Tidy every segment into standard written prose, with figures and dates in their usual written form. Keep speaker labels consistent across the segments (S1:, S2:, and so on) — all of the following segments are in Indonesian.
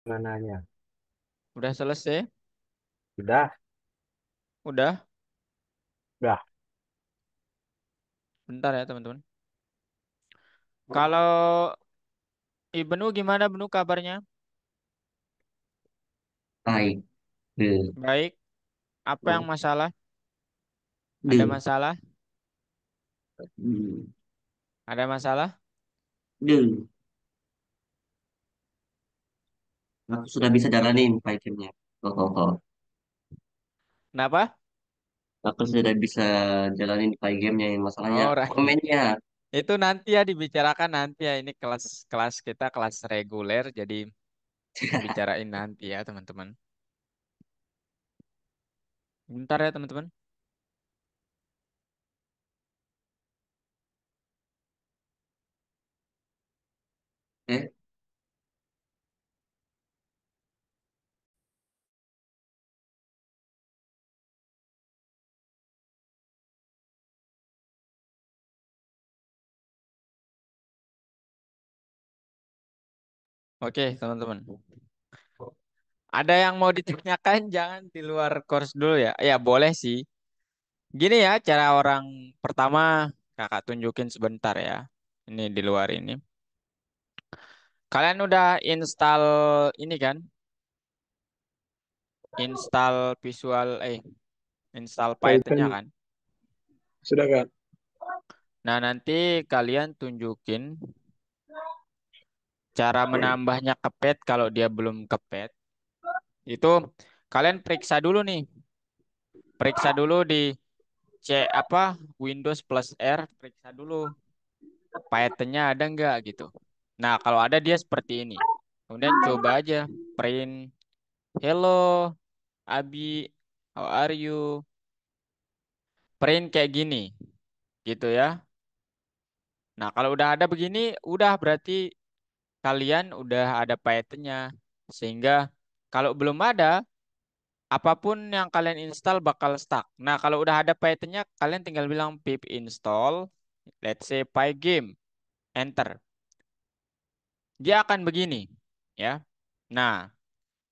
S1: Mananya?
S2: Udah selesai?
S1: Sudah,
S2: Udah?
S1: udah.
S2: Bentar ya teman-teman. Kalau Ibnu gimana Ibnu kabarnya?
S1: Baik. De,
S2: Baik. Apa yang
S1: oh,
S2: masalah? Ada
S1: de,
S2: masalah?
S1: de,
S2: Ada masalah?
S1: de. Aku sudah bisa jalanin Python-nya. Oh.
S2: Kenapa?
S1: Aku sudah bisa jalanin Pygame-nya. Yang masalahnya
S2: Oh, right.
S1: komennya.
S2: Itu nanti ya dibicarakan nanti ya. Ini kelas kita kelas reguler jadi dibicarain nanti ya teman-teman. Bentar ya teman-teman.
S1: Eh,
S2: Oke teman-teman. Ada yang mau ditanyakan jangan di luar course dulu ya. Ya boleh sih. Gini ya cara orang pertama kakak tunjukin sebentar ya. Ini di luar ini. Kalian udah install ini kan? Install install Python-nya
S1: Python
S2: kan?
S1: sudah kan?
S2: Nah, nanti kalian tunjukin cara menambahnya ke pet kalau dia belum ke pet. Itu kalian periksa dulu nih. Periksa dulu di C apa Windows plus R, periksa dulu Python-nya ada nggak gitu. Nah, kalau ada dia seperti ini. Kemudian coba aja print hello Abi, how are you? Print kayak gini gitu ya. Nah, kalau udah ada begini, udah berarti kalian udah ada Python-nya. Sehingga kalau belum ada, apapun yang kalian install bakal stuck. Nah, kalau udah ada Python-nya, kalian tinggal bilang pip install, let's say pygame, enter. Dia akan begini, ya. Nah,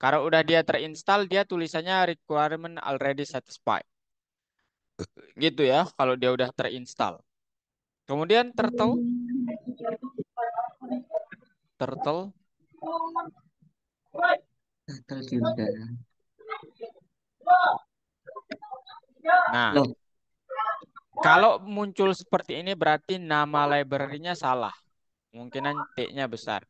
S2: kalau udah dia terinstall, dia tulisannya requirement already satisfied. Gitu ya, kalau dia udah terinstall. Kemudian turtle.
S1: Terus juga.
S2: Nah,
S1: Loh,
S2: kalau muncul seperti ini berarti nama library-nya salah. Kemungkinan T-nya besar.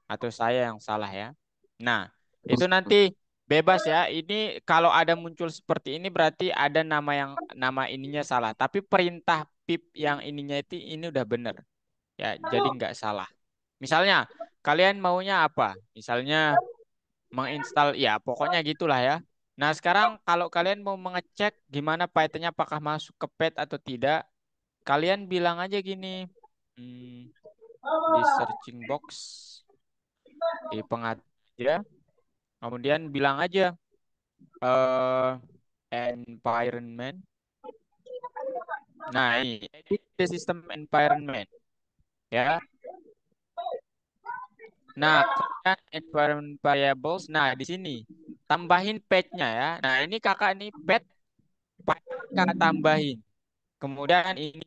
S2: Atau saya yang salah ya. Nah, itu nanti bebas ya. Ini kalau ada muncul seperti ini berarti ada nama ininya salah. Tapi perintah pip yang ininya itu ini udah bener ya. Jadi nggak salah. Misalnya kalian maunya apa? Misalnya menginstal ya pokoknya gitulah ya. Nah, sekarang kalau kalian mau mengecek gimana Python-nya apakah masuk ke pet atau tidak, kalian bilang aja gini hmm, di searching box di pengatur aja. Kemudian bilang aja eh environment. Nah, ini edit the system environment ya. Nah, kemudian environment variables. Nah, di sini tambahin page-nya ya. Nah, ini kakak nih page kakak tambahin. Kemudian ini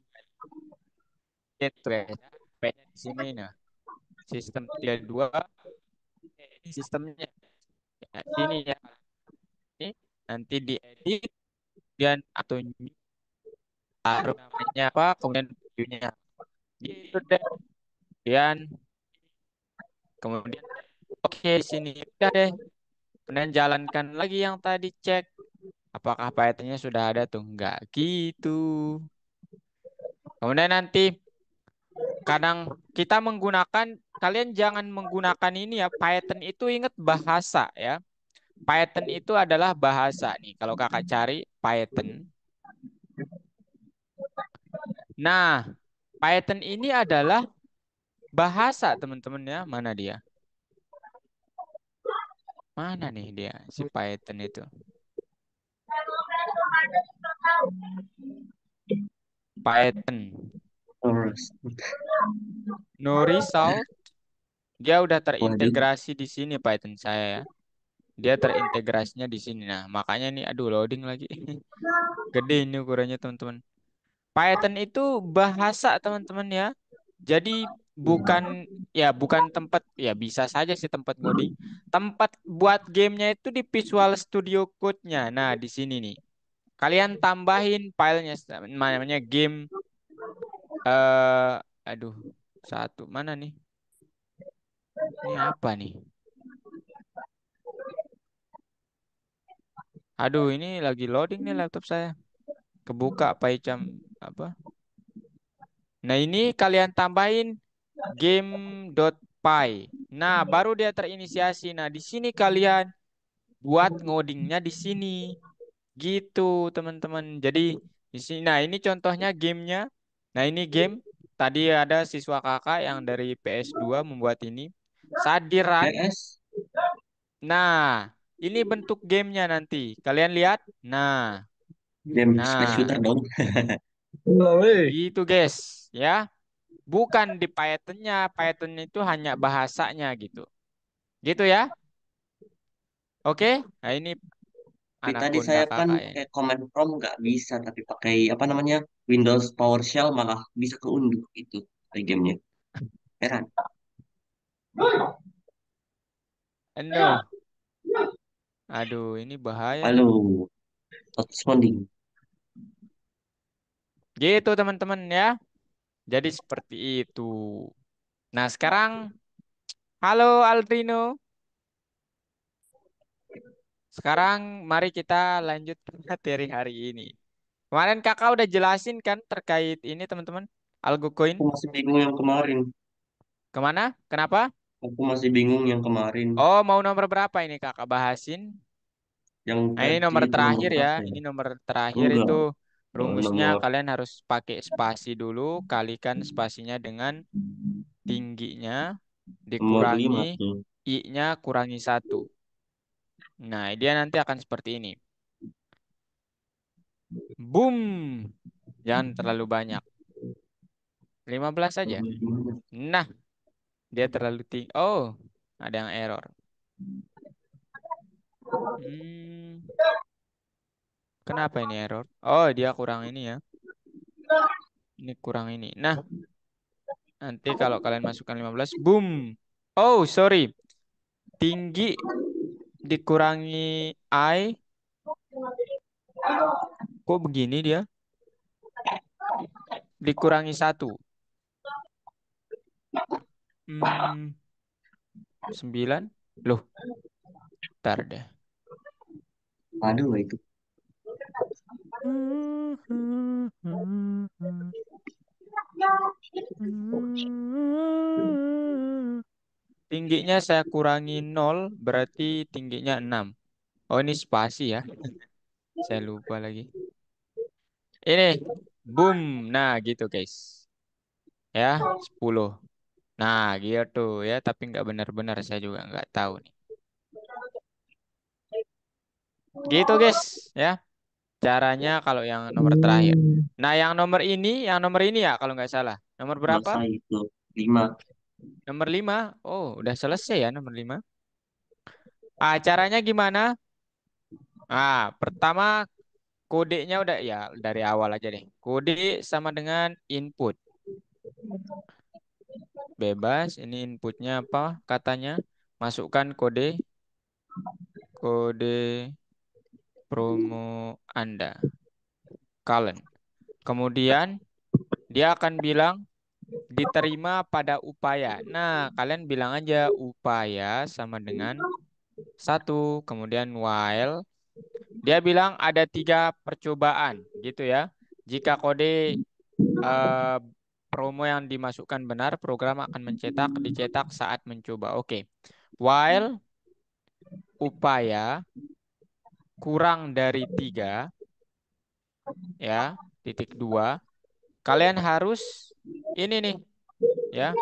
S2: gateway ya. Page di sini nah. Sistem 32 ini sistemnya ya, sini ya. Ini nanti diedit dan atau taruh namanya apa, kemudian videonya. Gitu deh. Dan kemudian oke di sini udah deh. Kemudian jalankan lagi yang tadi cek apakah Python-nya sudah ada tuh enggak gitu. Kemudian nanti kadang kita menggunakan kalian jangan menggunakan ini ya Python itu ingat bahasa ya. Python itu adalah bahasa nih. Kalau kakak cari Python. Nah, Python ini adalah bahasa teman-teman ya. Mana dia? Mana nih dia si Python itu? Python.
S1: terus.
S2: No result. Dia udah
S1: Waduh,
S2: terintegrasi di sini Python saya ya. Dia terintegrasinya di sini. Nah, makanya nih aduh loading lagi. Gede ini ukurannya teman-teman. Python itu bahasa teman-teman ya. Jadi bukan bukan tempat ya bisa saja sih tempat ngoding. Tempat buat gamenya itu di Visual Studio Code-nya. Nah, di sini nih. Kalian tambahin filenya namanya game aduh satu mana nih? Ini apa nih? Aduh, ini lagi loading nih laptop saya. Kebuka PyCharm apa? Nah, ini kalian tambahin game.py. Nah, baru dia terinisiasi. Nah, di sini kalian buat ngodingnya di sini. Gitu, teman-teman. Jadi di sini nah ini contohnya gamenya. Nah, ini game. Tadi ada siswa kakak yang dari PS2 membuat ini. Saat di run,
S1: PS,
S2: nah, ini bentuk gamenya nanti. Kalian lihat? Nah,
S1: game space
S2: nah,
S1: shooter dong.
S2: gitu guys, ya. Bukan di Python-nya. Python itu hanya bahasanya gitu. Gitu ya. Oke. Nah, ini
S1: Tapi tadi
S2: Anaconda
S1: saya kan
S2: kakak ya.
S1: pakai command prompt nggak bisa, tapi pakai apa namanya Windows PowerShell malah bisa keunduh itu dari gamenya. Heran.
S2: No. Aduh, ini bahaya nih.
S1: Halo, not responding.
S2: Gitu teman-teman ya. Jadi seperti itu. Nah, sekarang halo Aldrino. Sekarang mari kita lanjut ke materi hari ini. Kemarin kakak udah jelasin kan terkait ini teman-teman. Algocoin.
S1: Aku masih bingung yang kemarin.
S2: Kemana? Kenapa?
S1: Aku masih bingung yang kemarin.
S2: Oh, mau nomor berapa ini kakak bahasin?
S1: Yang
S2: Nah, ini
S1: tadi
S2: nomor
S1: itu nomor
S2: terakhir ya.
S1: berapa ya?
S2: Ini nomor terakhir
S1: Enggak,
S2: itu rumusnya
S1: nomor
S2: kalian harus pakai spasi dulu. Kalikan spasinya dengan tingginya
S1: nomor 5
S2: dikurangi
S1: tuh.
S2: I-nya kurangi satu. Nah, dia nanti akan seperti ini. Boom. Jangan terlalu banyak. 15 saja.
S1: Nomor gimana?
S2: Nah, dia terlalu tinggi. Oh, ada yang error. Hmm, kenapa ini error? Oh, dia kurang ini ya. Ini kurang ini. Nah, nanti kalau kalian masukkan 15, boom. Oh, sorry. Tinggi dikurangi I. Kok begini dia? Dikurangi satu. 9. Loh, ntar deh.
S1: Aduh itu.
S2: Tingginya saya kurangi 0, berarti tingginya 6. Oh, ini spasi ya. Saya lupa lagi. Ini, boom. Nah, gitu guys. Ya, 10. Nah, gitu ya. Tapi nggak benar-benar, saya juga nggak tahu nih. Gitu guys, ya. Caranya kalau yang nomor terakhir. Nah, yang nomor ini ya kalau nggak salah. Nomor berapa?
S1: Selesai itu. 5.
S2: Nomor 5. Oh, udah selesai ya nomor 5. Ah, caranya gimana? Ah, pertama kodenya udah ya dari awal aja deh. Kode sama dengan input. Bebas, ini inputnya apa katanya? Masukkan kode promo Anda. Kalian. Kemudian dia akan bilang diterima pada upaya. Nah, kalian bilang aja upaya sama dengan satu. Kemudian while dia bilang ada 3 percobaan gitu ya. Jika kode eh, promo yang dimasukkan benar, program akan dicetak saat mencoba. Oke. While upaya kurang dari 3, ya, titik 2, kalian harus ini nih, ya,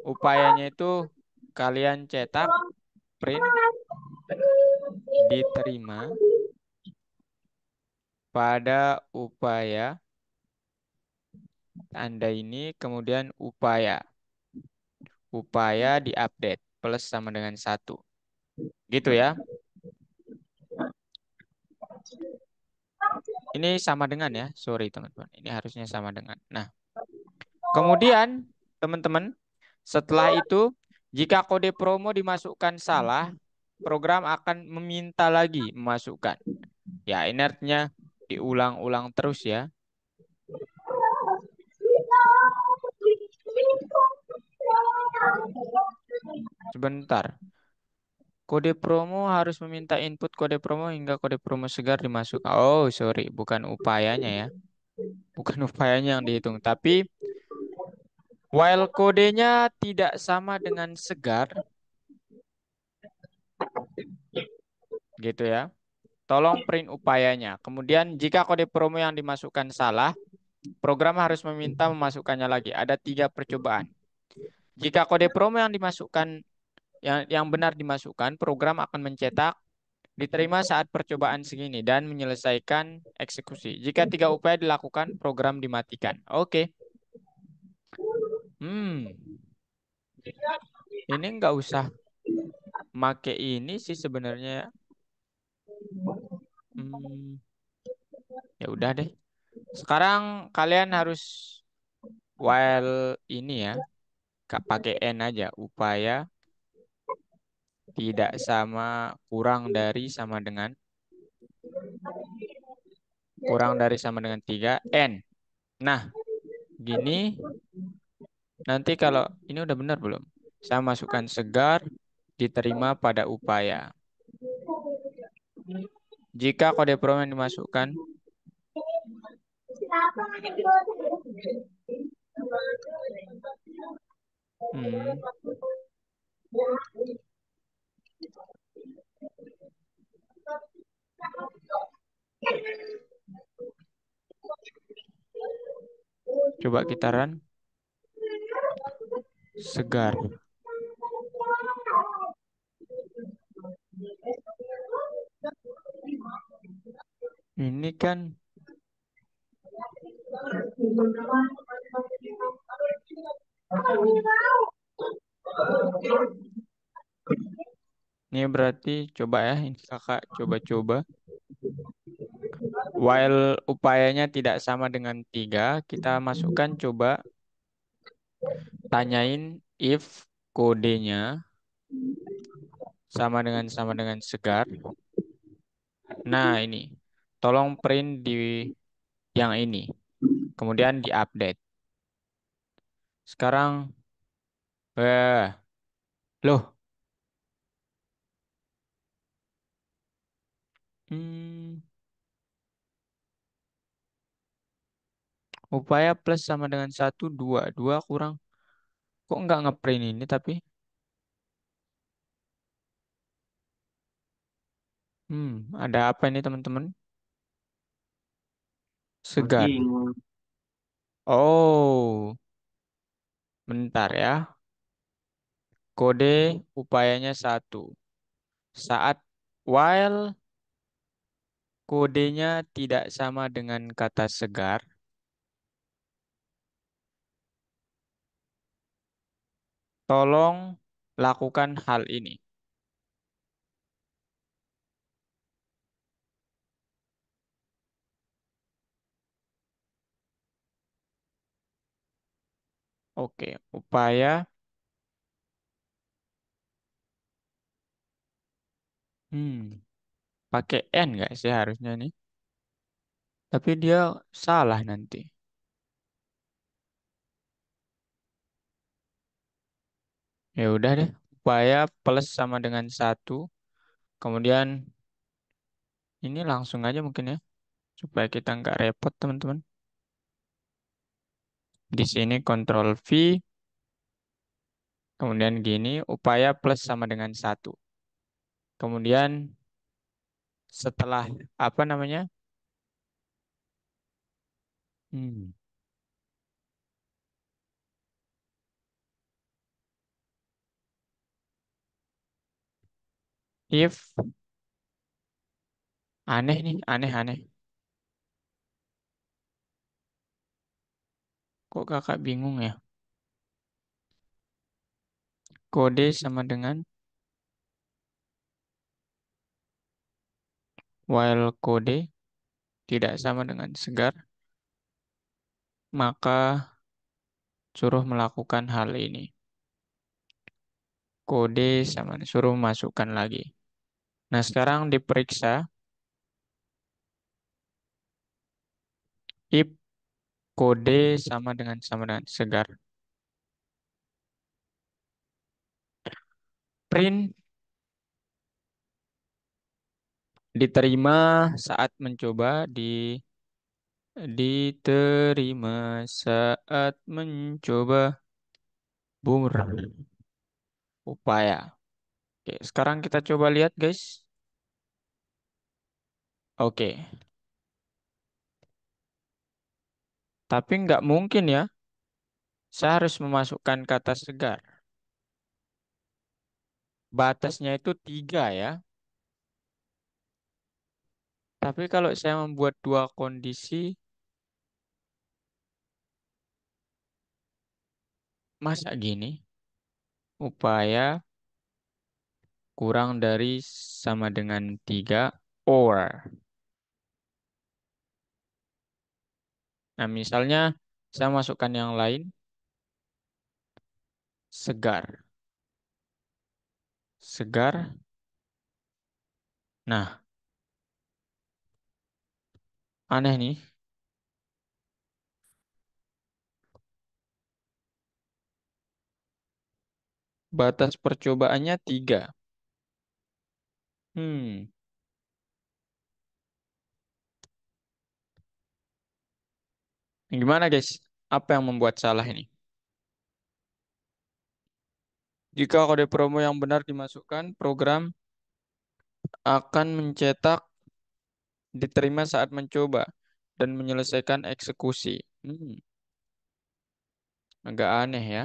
S2: upayanya itu kalian cetak, print, diterima pada upaya Anda ini, kemudian upaya. upaya diupdate plus sama dengan satu. Gitu ya. Ini sama dengan ya. Sorry teman-teman. Ini harusnya sama dengan. Nah, kemudian teman-teman, setelah itu jika kode promo dimasukkan salah, program akan meminta lagi memasukkan. Ya, ini artinya diulang-ulang terus ya. Sebentar. Kode promo harus meminta input kode promo hingga kode promo segar dimasukkan. Oh, sorry, bukan upayanya ya. Bukan upayanya yang dihitung, tapi while kodenya tidak sama dengan segar, gitu ya. Tolong print upayanya. Kemudian jika kode promo yang dimasukkan salah, program harus meminta memasukkannya lagi. Ada 3 percobaan. Jika kode promo yang dimasukkan yang benar dimasukkan, program akan mencetak diterima saat percobaan segini dan menyelesaikan eksekusi. Jika 3 upaya dilakukan, program dimatikan. Oke. Hmm, ini nggak usah make ini sih sebenarnya. Hmm, ya udah deh. Sekarang kalian harus while ini ya, Kak pakai N aja. Upaya tidak sama kurang dari sama dengan sama dengan 3 N. Nah, gini nanti kalau ini udah benar belum? Saya masukkan segar diterima pada upaya. Jika kode promo yang dimasukkan, hmm, coba kita run segar. Ini kan ini berarti coba ya, ini kakak coba-coba. While upayanya tidak sama dengan 3, kita masukkan coba tanyain if kodenya sama dengan segar. Nah, ini. Tolong print di yang ini. Kemudian diupdate. Sekarang loh. Hmm, upaya plus sama dengan satu 2 2 kurang. Kok nggak ngeprint ini tapi? Ada apa ini teman-teman? Segar.
S1: Bingung.
S2: Oh, bentar ya. Kode upayanya satu. Saat while kodenya tidak sama dengan kata segar, tolong lakukan hal ini. Oke, upaya. Hmm, pakai N nggak sih harusnya nih? Tapi dia salah nanti. Ya udah deh. Upaya plus sama dengan satu. Kemudian ini langsung aja mungkin ya. Supaya kita nggak repot teman-teman. Di sini Ctrl V. Kemudian gini. Upaya plus sama dengan satu. Kemudian setelah apa namanya? Hmm, if aneh nih, aneh-aneh. Kok kakak bingung ya? kode sama dengan while kode tidak sama dengan segar, maka suruh melakukan hal ini. Kode sama suruh masukkan lagi. Nah, sekarang diperiksa if kode sama dengan segar. Print diterima saat mencoba diterima saat mencoba boomer upaya. Oke, sekarang kita coba lihat guys. Oke, tapi nggak mungkin ya. Saya harus memasukkan kata segar. Batasnya itu 3 ya. Tapi kalau saya membuat dua kondisi, masa gini? Upaya kurang dari sama dengan 3 or. Nah, misalnya saya masukkan yang lain, segar. Segar. Nah, aneh nih. Batas percobaannya 3. Hmm, gimana guys? Apa yang membuat salah ini? Jika kode promo yang benar dimasukkan, program akan mencetak diterima saat mencoba dan menyelesaikan eksekusi. Agak aneh ya.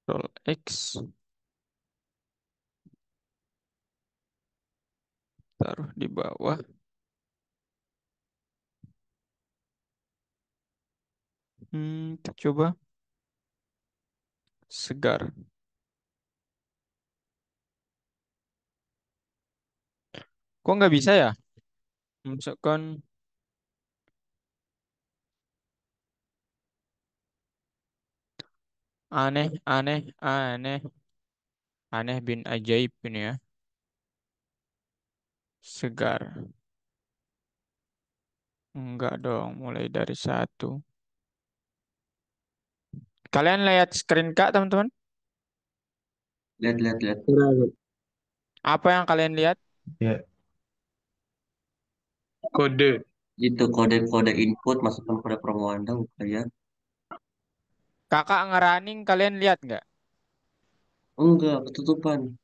S2: Ctrl X, taruh di bawah. Kita coba segar. Kok nggak bisa ya? Masukkan aneh, aneh, aneh, aneh bin ajaib ini ya. Segar. Enggak dong, mulai dari satu. Kalian lihat screen Kak, teman-teman?
S1: Lihat, lihat, lihat.
S3: Udah,
S2: Apa yang kalian lihat?
S3: ya. Kode.
S1: Itu kode-kode input, masukkan kode promo Anda, upaya.
S2: Kakak ngerunning, kalian lihat nggak?
S1: Enggak, ketutupan.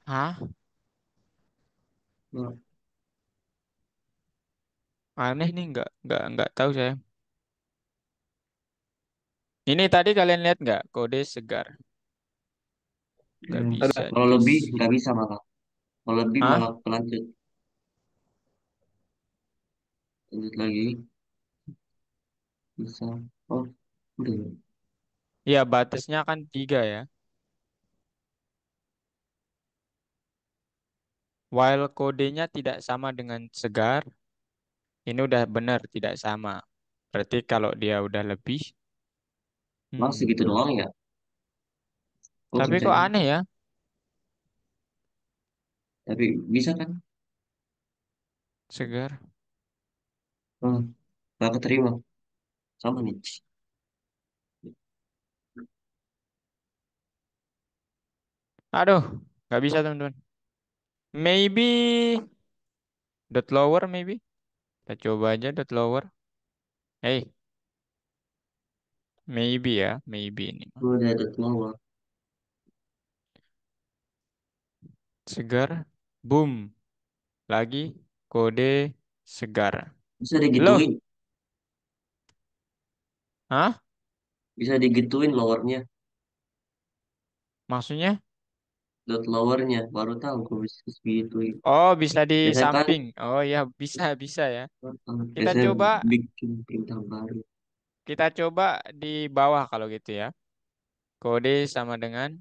S2: Hah?
S1: Nah,
S2: Aneh nih, nggak tahu saya. Ini tadi kalian lihat nggak? Kode segar. Nggak bisa nih,
S1: kalau
S2: guys.
S1: lebih, nggak bisa malah. Kalau lebih
S2: Hah?
S1: malah pelanjut. Lanjut lagi. Bisa. Oh, udah.
S2: Iya, batasnya kan 3 ya. While kodenya tidak sama dengan segar, ini udah benar tidak sama. Berarti kalau dia udah lebih,
S1: Malah segitu
S2: hmm.
S1: doang ya. Oh,
S2: Tapi
S1: bisa
S2: kok
S1: ya.
S2: aneh ya,
S1: Tapi bisa kan?
S2: segar.
S1: Hmm, nggak keterima. Sama nih.
S2: Aduh, nggak bisa teman-teman. Maybe dot lower, maybe. Kita coba aja dot lower. Hey, Maybe ya, maybe ini.
S1: Oh, ada telur.
S2: Segar, boom, lagi kode segar.
S1: Bisa
S2: Loh,
S1: digituin.
S2: hah?
S1: Bisa digituin lowernya.
S2: Maksudnya?
S1: Dot lowernya. Baru tahu gue bisa digituin.
S2: Oh, bisa di
S1: Biasanya kan
S2: samping. Oh ya, bisa bisa ya. Kita
S1: biasanya
S2: coba,
S1: bikin perintah baru.
S2: kita coba di bawah kalau gitu ya. Kode sama dengan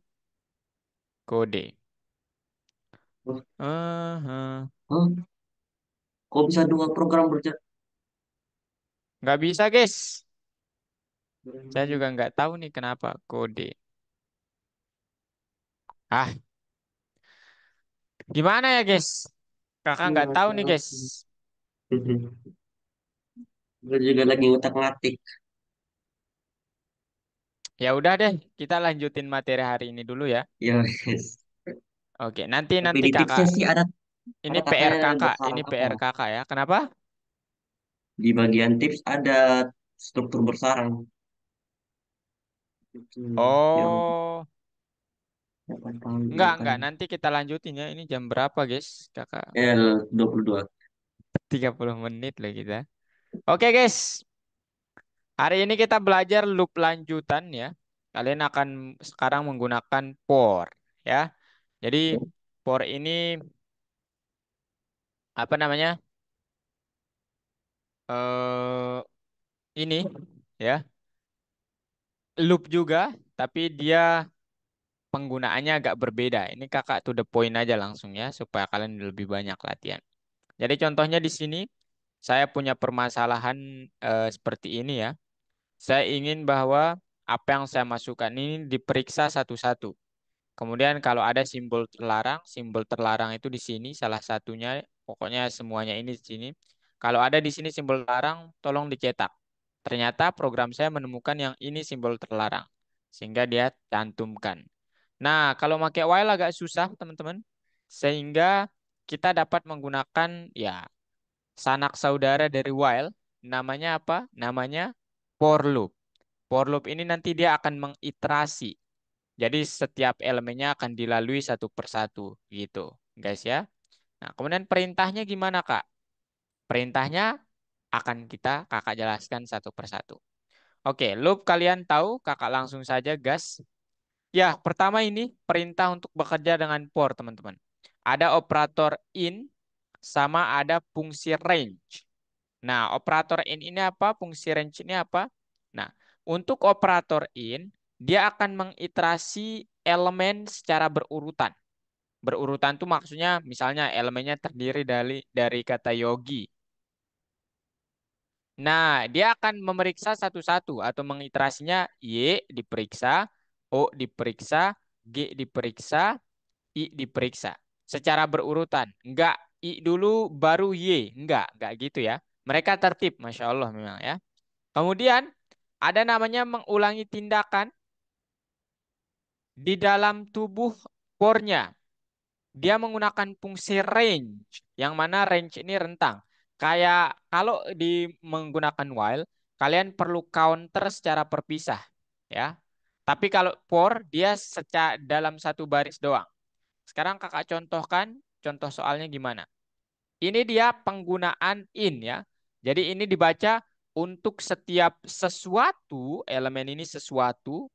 S2: kode.
S1: Oh,
S2: Eh,
S1: oh, kok bisa dua program
S2: nggak bisa, guys. Saya
S1: berjalan?
S2: juga nggak tahu nih kenapa kode. Ah, gimana ya, guys? Kakak nggak
S1: Nggak
S2: tahu nih,
S1: tahu.
S2: guys.
S1: Gue juga lagi ngutak-ngatik.
S2: Ya udah deh, kita lanjutin materi hari ini dulu ya.
S1: Ya, yes.
S2: Oke, nanti
S1: Tapi
S2: nanti
S1: di
S2: kakak.
S1: tipsnya sih
S2: Ini
S1: ada
S2: PR
S1: katanya
S2: kakak, ini
S1: bersarang apa?
S2: PR kakak ya. Kenapa?
S1: Di bagian tips ada struktur bersarang. Itu yang
S2: Oh,
S1: dapat tahu juga kan.
S2: enggak. Nanti kita lanjutin ya. Ini jam berapa, guys? Kakak,
S1: L22.
S2: 30 menit lah kita. Oke, guys. Hari ini kita belajar loop lanjutan ya. Kalian akan sekarang menggunakan for ya. Jadi for ini apa namanya? Eh ini ya, loop juga, tapi dia penggunaannya agak berbeda. Ini kakak to the point aja langsung ya, supaya kalian lebih banyak latihan. Jadi contohnya di sini, saya punya permasalahan seperti ini ya. Saya ingin bahwa apa yang saya masukkan ini diperiksa satu-satu. Kemudian kalau ada simbol terlarang itu di sini salah satunya, pokoknya semuanya ini di sini. Kalau ada di sini simbol terlarang, tolong dicetak. Ternyata program saya menemukan yang ini simbol terlarang, sehingga dia cantumkan. Nah, kalau pakai while agak susah, teman-teman. Sehingga kita dapat menggunakan ya sanak saudara dari while. Namanya apa? Namanya for loop. For loop ini nanti dia akan mengiterasi. Jadi setiap elemennya akan dilalui satu persatu gitu, guys ya. Nah, kemudian perintahnya gimana, Kak? Perintahnya akan kakak jelaskan satu persatu. Oke, loop kalian tahu, kakak langsung saja gas. Ya, pertama ini perintah untuk bekerja dengan for, teman-teman. Ada operator in sama ada fungsi range. Nah, operator in ini apa? Fungsi range ini apa? Nah, untuk operator in, dia akan mengiterasi elemen secara berurutan. Berurutan itu maksudnya misalnya elemennya terdiri dari kata yogi. Nah, dia akan memeriksa satu-satu atau mengiterasinya Y diperiksa, O diperiksa, G diperiksa, I diperiksa. Secara berurutan. Enggak I dulu baru Y. Enggak gitu ya. Mereka tertib, Masya Allah memang ya. Kemudian ada namanya mengulangi tindakan di dalam tubuh core-nya. Dia menggunakan fungsi range, yang mana range ini rentang. Kayak kalau menggunakan while, kalian perlu counter secara perpisah, ya. Tapi kalau for, dia secara dalam satu baris doang. Sekarang kakak contohkan, contoh soalnya gimana? Ini dia penggunaan in ya. Jadi ini dibaca untuk setiap sesuatu, elemen ini sesuatu,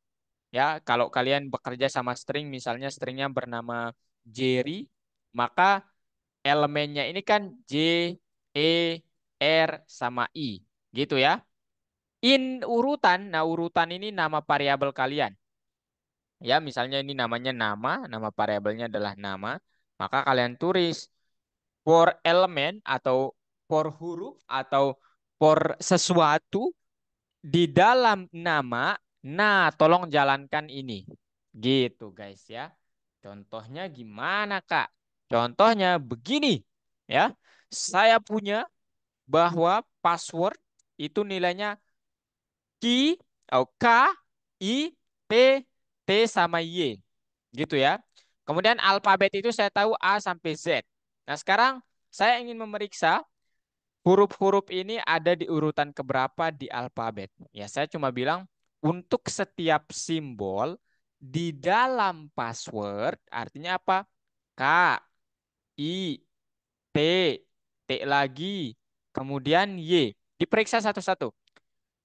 S2: ya, kalau kalian bekerja sama string, misalnya stringnya bernama Jerry, maka elemennya ini kan J, E, R, sama I. Gitu ya. In urutan, nah urutan ini nama variabel kalian. Ya, misalnya ini namanya nama variabelnya adalah nama. Maka kalian tulis for elemen atau for huruf atau for sesuatu di dalam nama. Nah, tolong jalankan ini. Gitu, guys ya. Contohnya gimana, Kak? Contohnya begini, ya. Saya punya bahwa password itu nilainya K, K, I, T, T sama Y. Gitu ya. Kemudian alfabet itu saya tahu A sampai Z. Nah, sekarang saya ingin memeriksa huruf-huruf ini ada di urutan keberapa di alfabet. Ya, saya cuma bilang untuk setiap simbol di dalam password artinya apa? K, I, T, T lagi, kemudian Y. Diperiksa satu-satu.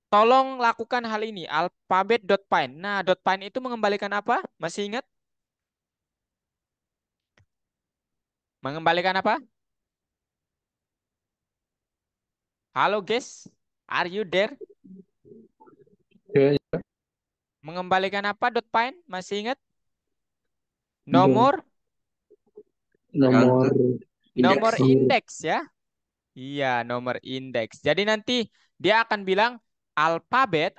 S2: Tolong lakukan hal ini, alphabet.pine. Nah, .pine itu mengembalikan apa? Masih ingat? Mengembalikan apa? Halo guys, are you there?
S3: Ya,
S2: Mengembalikan apa .pine? Masih ingat?
S3: dot
S2: Nomor
S3: nomor
S1: Angka
S2: nomor
S1: indeks.
S3: nomor.
S2: indeks ya. Iya, nomor indeks. Jadi nanti dia akan bilang alfabet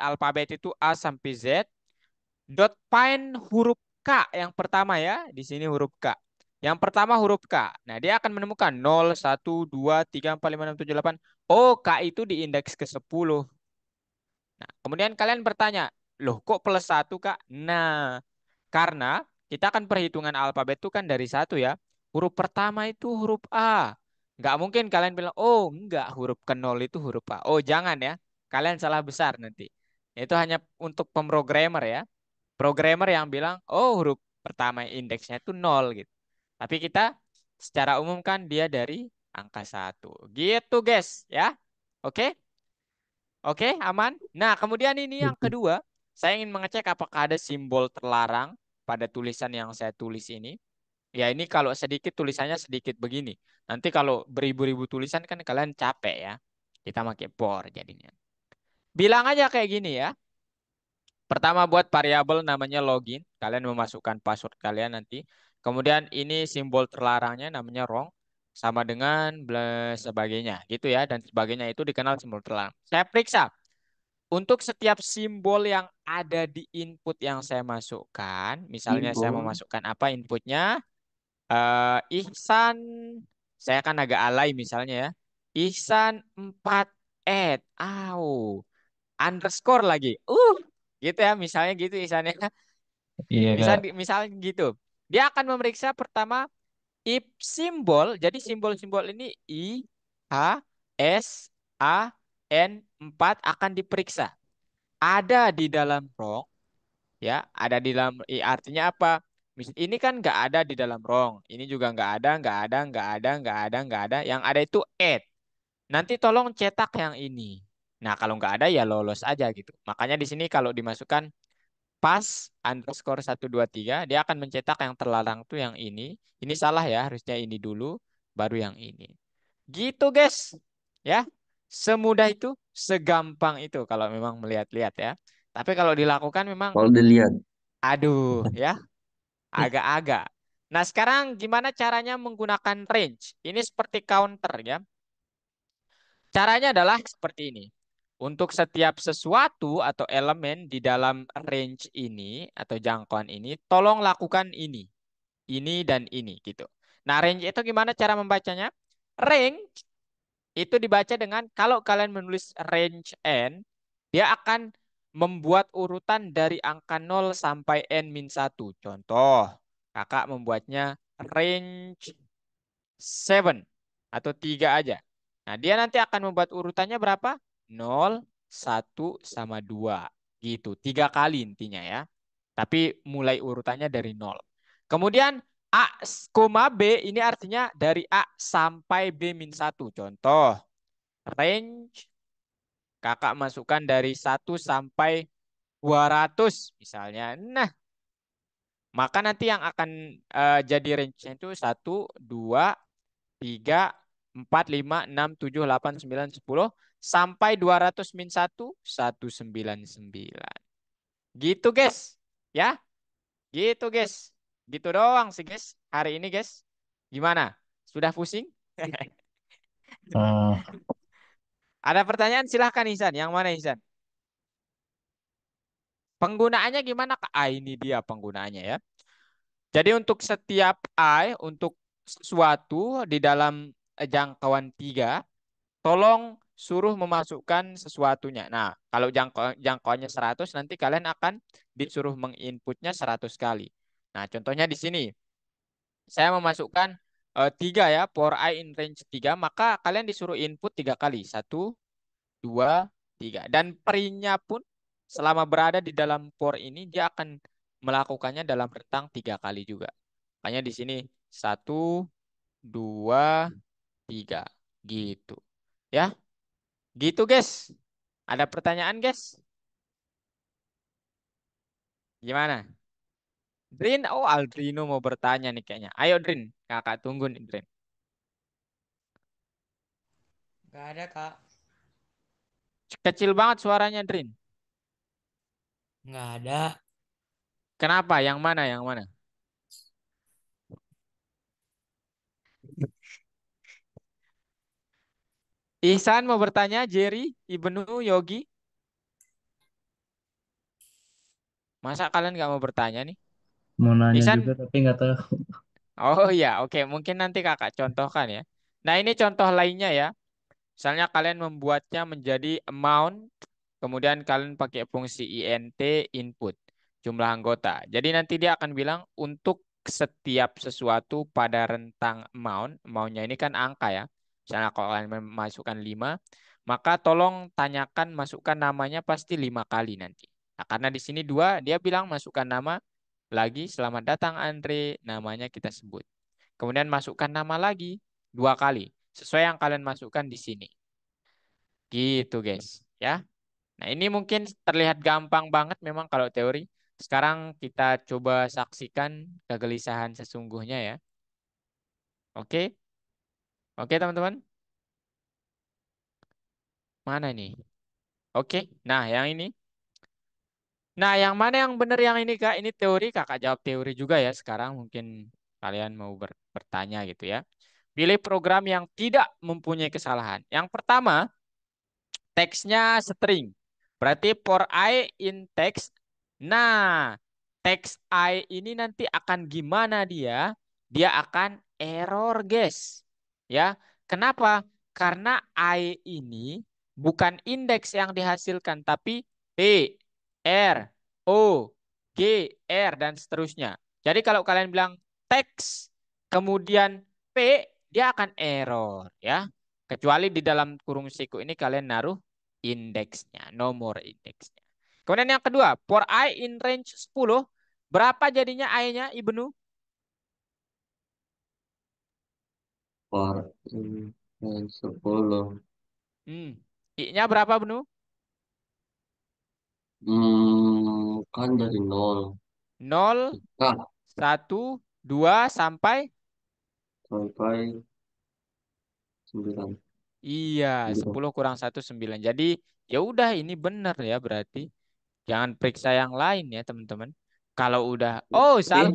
S2: itu A sampai Z, find huruf K yang pertama ya. Di sini huruf K. Yang pertama huruf K. Nah, dia akan menemukan 0, 1, 2, 3, 4, 5, 6, 7, 8. Oh, K itu di indeks ke-10. Nah, kemudian kalian bertanya, loh kok plus 1 Kak? Nah, karena kita kan perhitungan alfabet itu kan dari satu ya. Huruf pertama itu huruf A. Nggak mungkin kalian bilang, oh enggak, huruf ke nol itu huruf A. Oh jangan ya, kalian salah besar nanti. Itu hanya untuk pemrogramer ya. Programmer yang bilang, oh huruf pertama indeksnya itu nol gitu. Tapi kita secara umum kan dia dari angka satu. Gitu guys ya. Oke? Oke, aman. Nah, kemudian ini yang kedua, saya ingin mengecek apakah ada simbol terlarang pada tulisan yang saya tulis ini. Ya, ini kalau sedikit tulisannya sedikit begini. Nanti kalau beribu-ribu tulisan kan kalian capek ya. Kita pakai bor jadinya. Bilang aja kayak gini ya. Pertama buat variabel namanya login. Kalian memasukkan password kalian nanti. Kemudian ini simbol terlarangnya namanya wrong. Sama dengan sebagainya gitu ya. Dan sebagainya itu dikenal simbol terlarang. Saya periksa. Untuk setiap simbol yang ada di input yang saya masukkan, misalnya saya
S1: Simbol.
S2: memasukkan apa inputnya, Ihsan, saya kan agak alay misalnya ya, Ihsan 4 underscore lagi, gitu ya, misalnya gitu Ihsannya,
S3: Iya kak.
S2: misalnya gitu. Dia akan memeriksa pertama if simbol, jadi simbol-simbol ini I, H, S, A, N 4 akan diperiksa ada di dalam rong ya ada di dalam artinya apa ini kan nggak ada di dalam rong ini juga nggak ada yang ada itu add nanti tolong cetak yang ini nah kalau nggak ada ya lolos aja gitu makanya di sini kalau dimasukkan pas underscore 123 dia akan mencetak yang terlarang tuh yang ini salah ya harusnya ini dulu baru yang ini gitu guys ya semudah itu segampang itu kalau memang melihat-lihat ya tapi kalau dilakukan memang
S1: Kalau dilihat.
S2: aduh ya agak-agak. Nah sekarang gimana caranya menggunakan range? Ini seperti counter ya. Caranya adalah seperti ini. Untuk setiap sesuatu atau elemen di dalam range ini atau jangkauan ini, tolong lakukan ini dan ini gitu. Nah range itu gimana cara membacanya? Range itu dibaca dengan kalau kalian menulis range n, dia akan membuat urutan dari angka 0 sampai n-1. Contoh, kakak membuatnya range 7 atau 3 aja. Nah, dia nanti akan membuat urutannya berapa? 0, 1, sama 2. Gitu, 3 kali intinya ya. Tapi mulai urutannya dari 0. Kemudian A, B ini artinya dari A sampai B-1. Contoh, range kakak masukkan dari 1 sampai 200 misalnya. Nah, maka nanti yang akan jadi range-nya itu 1, 2, 3, 4, 5, 6, 7, 8, 9, 10 sampai 200 min 199. Gitu, guys. Ya, gitu, guys. Gitu doang sih, guys. Hari ini, guys. Gimana? Sudah pusing?
S3: Hmm,
S2: Ada pertanyaan? Silahkan, Ihsan. Yang mana, Ihsan? Penggunaannya gimana, Kak? Ini dia penggunaannya ya. Jadi untuk setiap untuk sesuatu di dalam jangkauan 3, tolong suruh memasukkan sesuatunya. Nah, kalau jangkauannya 100, nanti kalian akan disuruh menginputnya 100 kali. Nah, contohnya di sini, saya memasukkan 3 ya, for I in range 3, maka kalian disuruh input 3 kali. 1, 2, 3. Dan perinya pun selama berada di dalam for ini dia akan melakukannya dalam rentang 3 kali juga. Makanya di sini 1, 2, 3 gitu. Ya, gitu guys. Ada pertanyaan guys? Gimana? Drin, oh Aldrino mau bertanya nih kayaknya. Ayo Drin, kakak tunggu nih Drin.
S4: Gak ada, Kak.
S2: Kecil banget suaranya Drin.
S4: Nggak ada.
S2: Kenapa? Yang mana? Yang mana? Ihsan mau bertanya, Jerry, Ibnu, Yogi. Masa kalian nggak mau bertanya nih?
S3: Mau nanya
S2: Ihsan,
S3: juga tapi nggak tahu.
S2: oh iya, oke. Mungkin nanti kakak contohkan ya. Nah ini contoh lainnya ya. Misalnya kalian membuatnya menjadi amount, kemudian kalian pakai fungsi int input, jumlah anggota. Jadi nanti dia akan bilang untuk setiap sesuatu pada rentang amountnya ini kan angka ya. Misalnya kalau kalian memasukkan 5, maka tolong tanyakan masukkan namanya pasti 5 kali nanti. Nah, karena di sini 2, dia bilang masukkan nama lagi, selamat datang Andre, namanya kita sebut. Kemudian masukkan nama lagi 2 kali, sesuai yang kalian masukkan di sini. Gitu guys, ya. Nah ini mungkin terlihat gampang banget memang kalau teori. Sekarang kita coba saksikan kegelisahan sesungguhnya ya. Oke, oke teman-teman. Mana nih? Oke, nah yang ini. Nah yang mana yang benar yang ini Kak? Ini teori, kakak jawab teori juga ya. Sekarang mungkin kalian mau bertanya gitu ya. Pilih program yang tidak mempunyai kesalahan. Yang pertama, teksnya string. Berarti for I in text. Nah, teks I ini nanti akan gimana dia? Dia akan error, guys. Ya. Kenapa? Karena I ini bukan indeks yang dihasilkan, tapi P, R, O, G, R, dan seterusnya. Jadi kalau kalian bilang teks, kemudian P, dia akan error. Ya. Kecuali di dalam kurung siku ini kalian naruh indeksnya, nomor indeksnya. Kemudian yang kedua, for I in range 10, berapa jadinya I-nya, Ibnu?
S1: Per dan 10.
S2: Hmm. I-nya berapa, Ibnu?
S1: Kan dari nol.
S2: 0,
S1: Nah,
S2: 1, 2, sampai?
S1: sampai 9.
S2: Iya, 10 kurang 1, 9. Jadi, ya udah ini benar ya berarti. Jangan periksa yang lain ya, teman-teman. Kalau udah, oh salah.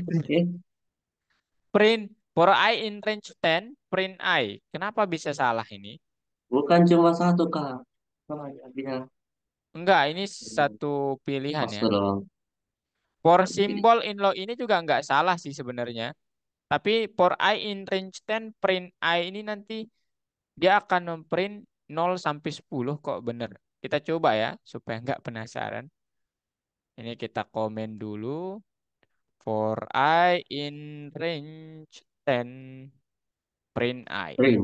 S2: Print, for I in range 10, print I. Kenapa bisa salah ini?
S1: Bukan cuma satu, Kak. Banyak dia.
S2: Enggak, ini satu pilihan
S1: Pas
S2: ya.
S1: doang.
S2: For symbol in law ini juga nggak salah sih sebenarnya. Tapi for I in range 10, print I ini nanti dia akan memprint 0 sampai 10 kok bener. Kita coba ya supaya nggak penasaran. Ini kita komen dulu. For I in range 10, print I.
S1: Print.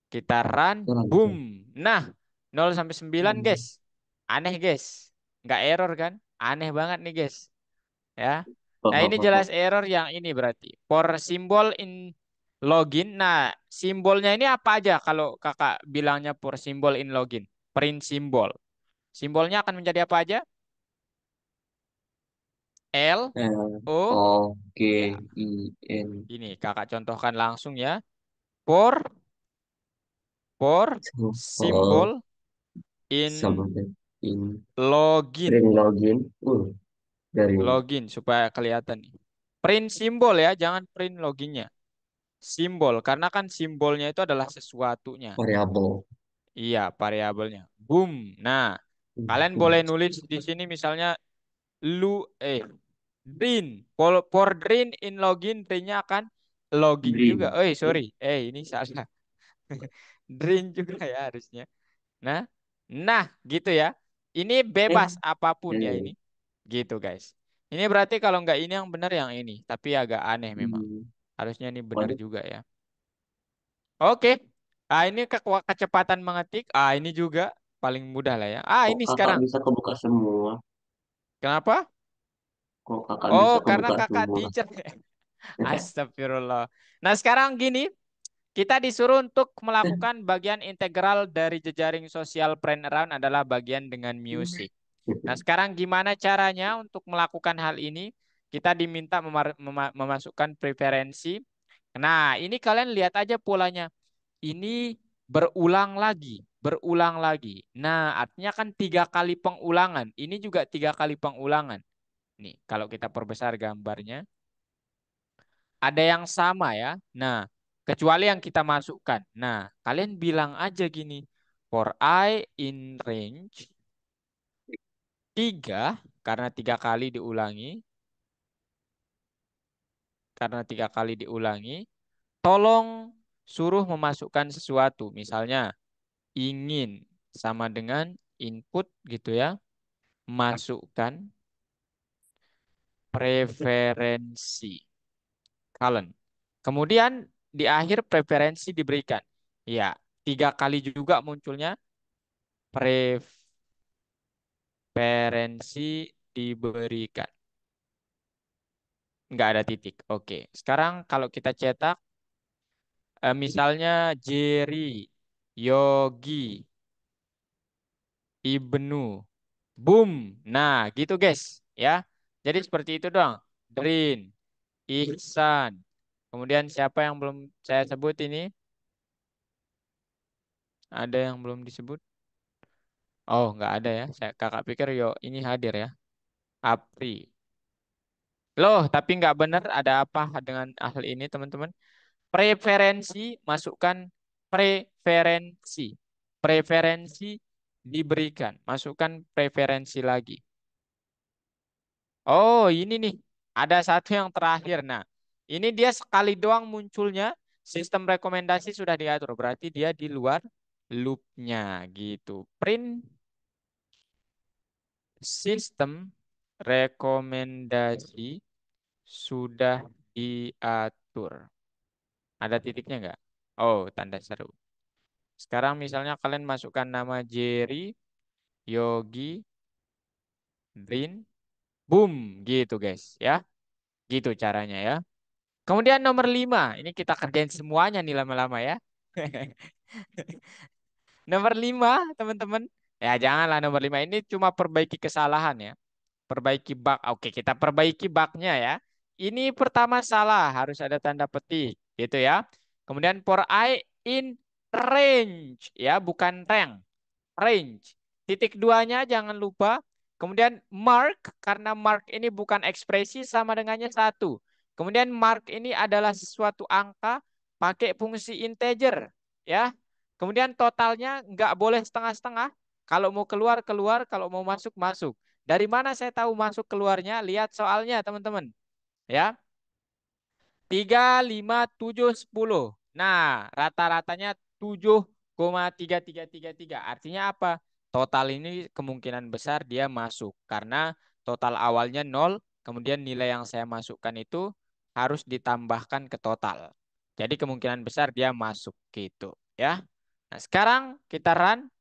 S2: Kita run,
S1: Jalan,
S2: boom.
S1: Kak.
S2: Nah, 0 sampai 9 guys. Aneh guys. Nggak error kan? Aneh banget nih guys. Ya. Nah, ini jelas error yang ini berarti. For symbol in login. Nah, simbolnya ini apa aja kalau kakak bilangnya for symbol in login? Print symbol. Simbolnya akan menjadi apa aja? L, O,
S1: O, G,
S2: ya.
S1: I, N.
S2: Ini kakak contohkan langsung ya. For
S1: Oh,
S2: symbol in
S1: sama dengan in.
S2: login.
S1: Print login. Dari
S2: Login supaya kelihatan nih. Print simbol ya, jangan print loginnya. Simbol, karena kan simbolnya itu adalah sesuatunya.
S1: variabel.
S2: Iya, variabelnya. Boom. Nah, kalian boleh nulis di sini misalnya lu Drin. For Drin in login, Drin-nya akan login juga.
S1: Green.
S2: Sorry. Ini salah. Drin juga ya harusnya. Nah, nah gitu ya. Ini
S1: Eh,
S2: bebas apapun ya
S1: eh,
S2: ini. Gitu guys. Ini berarti kalau nggak ini yang benar yang ini. Tapi agak aneh memang.
S1: hmm,
S2: Harusnya ini benar
S1: waduh,
S2: juga ya. Oke. Ini kecepatan mengetik. Ini juga. paling mudah lah ya. Ah,
S1: Kok
S2: ini
S1: kakak
S2: sekarang.
S1: bisa kebuka semua?
S2: Kenapa?
S1: Kok kakak
S2: Oh,
S1: bisa
S2: karena
S1: kebuka
S2: kakak
S1: semua?
S2: teacher. Astagfirullah. Nah, sekarang gini, kita disuruh untuk melakukan bagian integral dari jejaring sosial friend around adalah bagian dengan music. Nah, sekarang gimana caranya untuk melakukan hal ini? Kita diminta memasukkan preferensi. Nah, ini kalian lihat aja polanya. Ini berulang lagi, berulang lagi. Nah, artinya kan 3 kali pengulangan. Ini juga 3 kali pengulangan. Nih, kalau kita perbesar gambarnya, ada yang sama ya. Nah, kecuali yang kita masukkan. Nah, kalian bilang aja gini, for I in range 3, karena 3 kali diulangi, tolong suruh memasukkan sesuatu. Misalnya, ingin sama dengan input gitu ya, masukkan preferensi kalian. Kemudian di akhir preferensi diberikan. Ya, 3 kali juga munculnya preferensi diberikan. Nggak ada titik. Oke, sekarang kalau kita cetak, misalnya Jerry, Yogi, Ibnu, boom. Nah, gitu guys. Ya, jadi seperti itu doang. Drin, Ihsan. Kemudian siapa yang belum saya sebut ini? Ada yang belum disebut? Oh, nggak ada ya. Kakak pikir yo ini hadir ya. Apri. Loh, tapi nggak benar. Ada apa dengan hal ini, teman-teman? Preferensi, masukkan preferensi. Preferensi diberikan. Masukkan preferensi lagi. Oh, ini nih. Ada satu yang terakhir. Nah, ini dia sekali doang munculnya. Sistem rekomendasi sudah diatur. Berarti dia di luar loopnya gitu. Print sistem rekomendasi sudah diatur. Ada titiknya nggak? Oh, tanda seru. Sekarang misalnya kalian masukkan nama Jerry, Yogi, Drin, boom, gitu guys ya. Gitu caranya ya. Kemudian nomor 5, ini kita kerjain semuanya nih lama-lama ya. Nomor 5, teman-teman. Ya janganlah nomor 5, ini cuma perbaiki kesalahan ya. Perbaiki bug. Oke, kita perbaiki bugnya ya. Ini pertama salah, harus ada tanda petik, gitu ya. Kemudian for I in range, ya, bukan rank, range. Titik duanya jangan lupa. Kemudian mark, karena mark ini bukan ekspresi sama dengannya 1. Kemudian mark ini adalah sesuatu angka pakai fungsi integer, ya. Kemudian totalnya nggak boleh setengah-setengah. Kalau mau keluar, keluar. Kalau mau masuk, masuk. Dari mana saya tahu masuk keluarnya? Lihat soalnya, teman-teman. Ya, 3, 5, 7, 10. Nah, rata-ratanya 7,3333. Artinya apa? Total ini kemungkinan besar dia masuk. Karena total awalnya 0, kemudian nilai yang saya masukkan itu harus ditambahkan ke total. Jadi kemungkinan besar dia masuk gitu. Ya. Nah, sekarang kita run.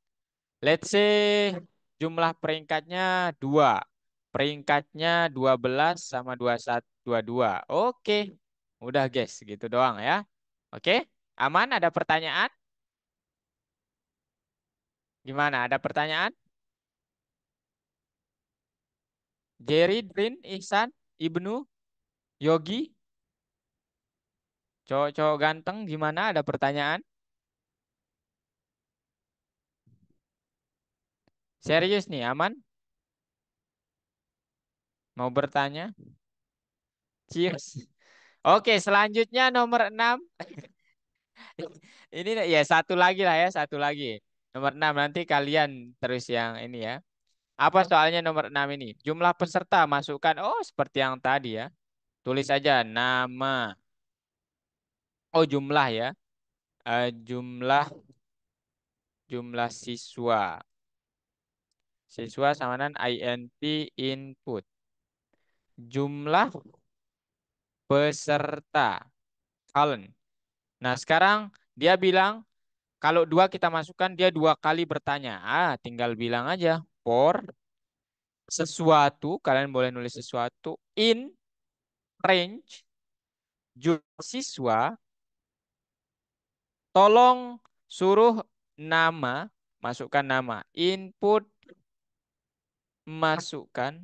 S2: Let's say jumlah peringkatnya 2. Peringkatnya 12 sama 21, 22. Oke. Udah guys, gitu doang ya. Oke. Aman? Ada pertanyaan? Gimana? Ada pertanyaan? Jerry, Drin, Ihsan, Ibnu, Yogi, cowok-cowok ganteng gimana? Ada pertanyaan? Serius nih, aman? Mau bertanya? Cheers. Oke, selanjutnya nomor 6. Ini ya satu lagi lah ya, satu lagi. Nomor 6 nanti kalian terus yang ini ya. Apa soalnya nomor 6 ini? Jumlah peserta masukkan. Oh, seperti yang tadi ya. Tulis aja nama. Oh, jumlah ya. Jumlah jumlah siswa. Siswa sama dengan int input. Jumlah peserta. Kalian. Nah, sekarang dia bilang Kalau dua kita masukkan, dia dua kali bertanya. Tinggal bilang aja. For sesuatu, kalian boleh nulis sesuatu. In range, jumlah siswa, tolong suruh nama, masukkan nama. Input, masukkan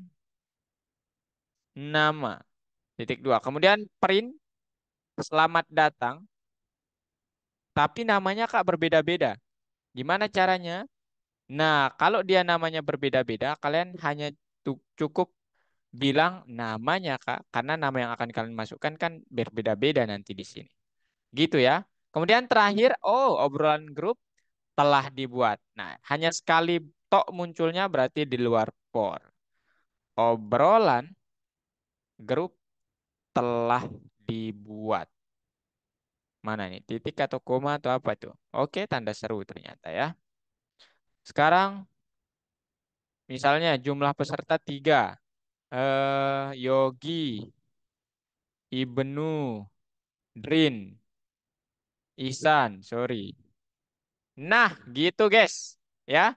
S2: nama. Titik dua. Kemudian print, selamat datang. Tapi namanya Kak berbeda-beda. Gimana caranya? Nah, kalau dia namanya berbeda-beda, kalian hanya cukup bilang namanya, Kak. Karena nama yang akan kalian masukkan kan berbeda-beda nanti di sini. Gitu ya. Kemudian terakhir, obrolan grup telah dibuat. Nah, hanya sekali tok munculnya berarti di luar for. Obrolan grup telah dibuat. Mana nih? Titik atau koma atau apa tuh? Oke, tanda seru ternyata ya. Sekarang misalnya jumlah peserta 3. Yogi, Ibnu, Drin, Ihsan, sorry. Nah, gitu guys. Ya,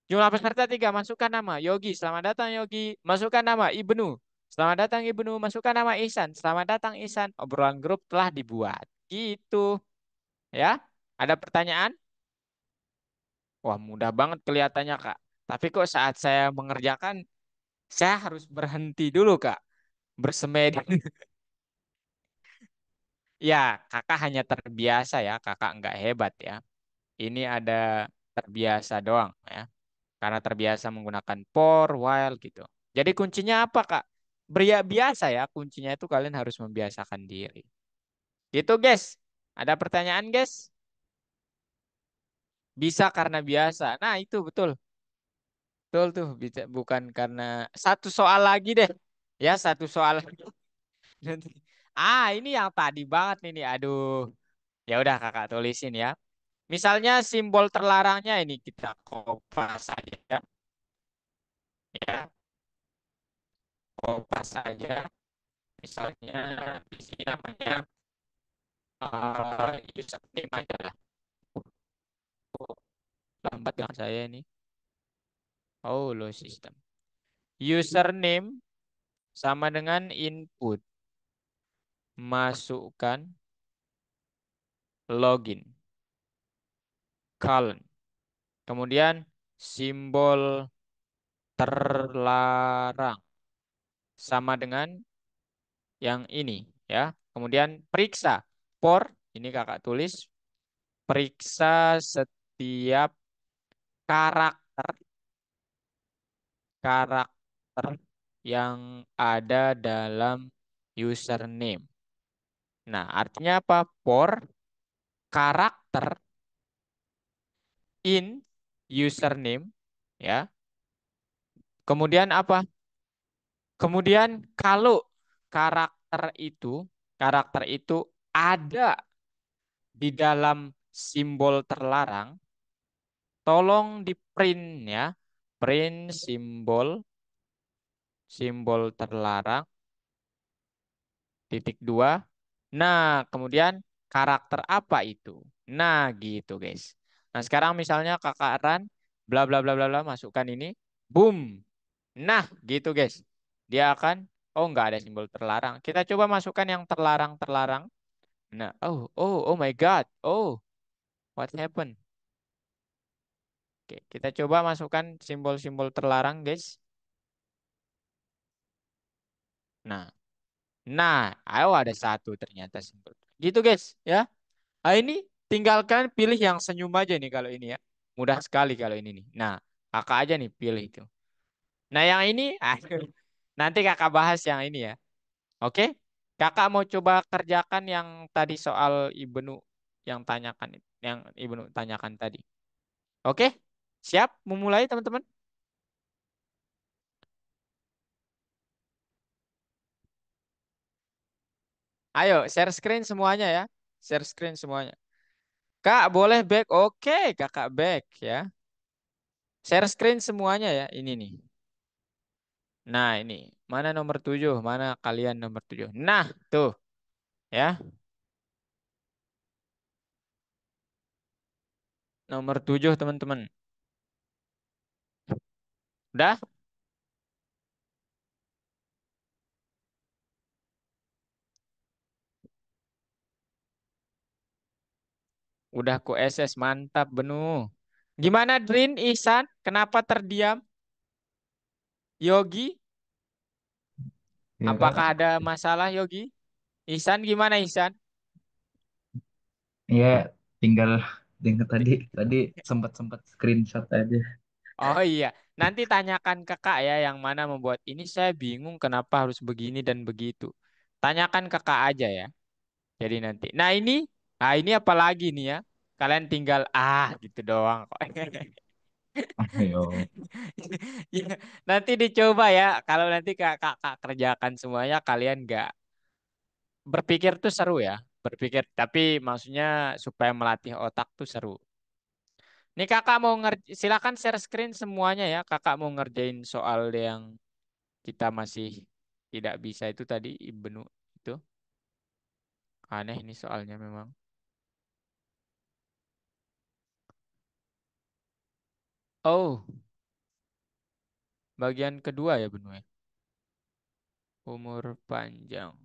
S2: jumlah peserta 3. Masukkan nama Yogi. Selamat datang Yogi. Masukkan nama Ibnu. Selamat datang Ibnu. Masukkan nama Ihsan. Selamat datang Ihsan. Obrolan grup telah dibuat. Gitu. Ya, ada pertanyaan? Wah, mudah banget kelihatannya, Kak. Tapi kok saat saya mengerjakan, saya harus berhenti dulu, Kak. Bersemedi. Ya, kakak hanya terbiasa ya. Kakak nggak hebat ya. Ini ada terbiasa doang ya. Karena terbiasa menggunakan for, while gitu. Jadi kuncinya apa, Kak? Biasa ya. Kuncinya itu kalian harus membiasakan diri. Gitu, guys. Ada pertanyaan, guys? Bisa karena biasa. Nah, itu betul. Betul tuh. Bisa, bukan karena satu soal lagi deh. Ya, satu soal lagi. Nanti. Ini yang tadi banget nih. Aduh. Ya udah kakak tulisin ya. Misalnya simbol terlarangnya ini kita kopas saja ya. Ya, kopas saja. Misalnya di sini namanya username aja lah. Oh, lambat kan saya ini. Oh, low system. Username sama dengan input. Masukkan login. Colon. Kemudian simbol terlarang sama dengan yang ini ya. Kemudian periksa for ini kakak tulis periksa setiap karakter karakter yang ada dalam username. Nah, artinya apa? For karakter in username ya. Kemudian apa? Kemudian kalau karakter itu ada di dalam simbol terlarang, tolong di print ya. Print simbol terlarang titik dua. Nah, kemudian karakter apa itu? Nah, gitu guys. Nah, sekarang misalnya kakak Ran bla bla bla bla bla masukkan ini, boom. Nah, gitu guys. Dia akan nggak ada simbol terlarang. Kita coba masukkan yang terlarang-terlarang. Nah, oh my God. Oh, what happened? Oke, kita coba masukkan simbol-simbol terlarang, guys. Nah, ada satu ternyata simbol. Gitu, guys, ya. Ini tinggalkan pilih yang senyum aja nih kalau ini ya. Mudah sekali kalau ini nih. Nah, kakak aja nih pilih itu. Nah, yang ini, nanti kakak bahas yang ini ya. Oke? Kakak mau coba kerjakan yang tadi soal Ibnu yang Ibnu tanyakan tadi. Oke? Siap? Memulai teman-teman? Ayo, share screen semuanya ya. Share screen semuanya. Kak, boleh back? Oke, kakak back ya. Share screen semuanya ya. Ini nih. Nah, ini. Mana nomor 7? Mana kalian nomor 7? Nah, tuh. Ya. Nomor 7 teman-teman. Udah? Udah ku SS mantap Benu. Gimana Drin, Ihsan? Kenapa terdiam? Yogi,
S3: Ya
S2: apakah
S3: kak,
S2: ada masalah Yogi? Ihsan gimana Ihsan?
S3: ya tinggal tinggal tadi sempat sempat screenshot aja.
S2: Oh iya, nanti tanyakan ke Kak ya yang mana membuat ini saya bingung kenapa harus begini dan begitu. Tanyakan ke Kak aja ya. Jadi nanti. Nah ini apa lagi nih ya? Kalian tinggal gitu doang kok.
S3: Ayo,
S2: Ya, nanti dicoba ya. Kalau nanti kak kerjakan semuanya, kalian nggak berpikir tuh seru ya. Berpikir, tapi maksudnya supaya melatih otak tuh seru. Nih kakak mau silakan share screen semuanya ya. Kakak mau ngerjain soal yang kita masih tidak bisa itu tadi Ibnu itu. Aneh nih soalnya memang. Oh, bagian kedua ya Benu ya. Umur panjang.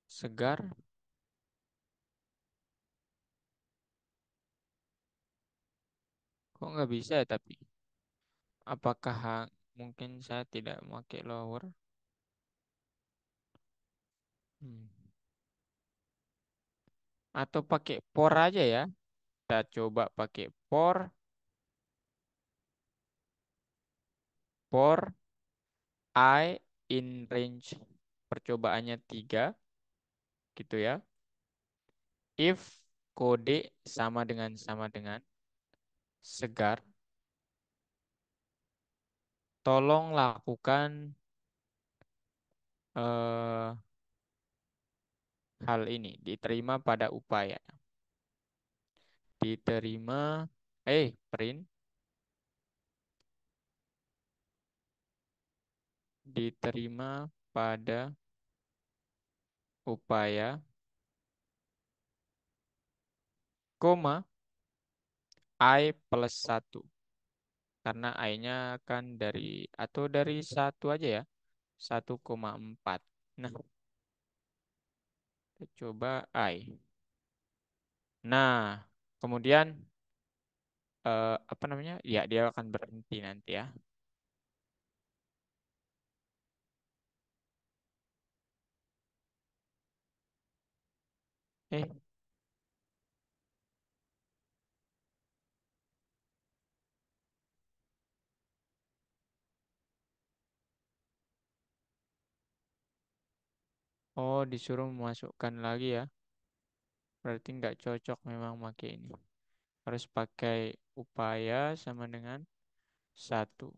S2: Segar. Kok nggak bisa ya tapi? Apakah mungkin saya tidak memakai lower? Hmm. Atau pakai por aja ya? Kita coba pakai por I in range percobaannya 3 gitu ya. If kode sama dengan segar, tolong lakukan eh, hal ini diterima pada upaya. Diterima print diterima pada upaya, koma I plus 1. Karena I-nya kan dari 1 aja ya. 1,4. Nah, kita coba I. Nah, kemudian apa namanya? Ya, dia akan berhenti nanti ya. Eh, oh disuruh memasukkan lagi ya. Berarti nggak cocok memang pakai ini. Harus pakai upaya sama dengan 1.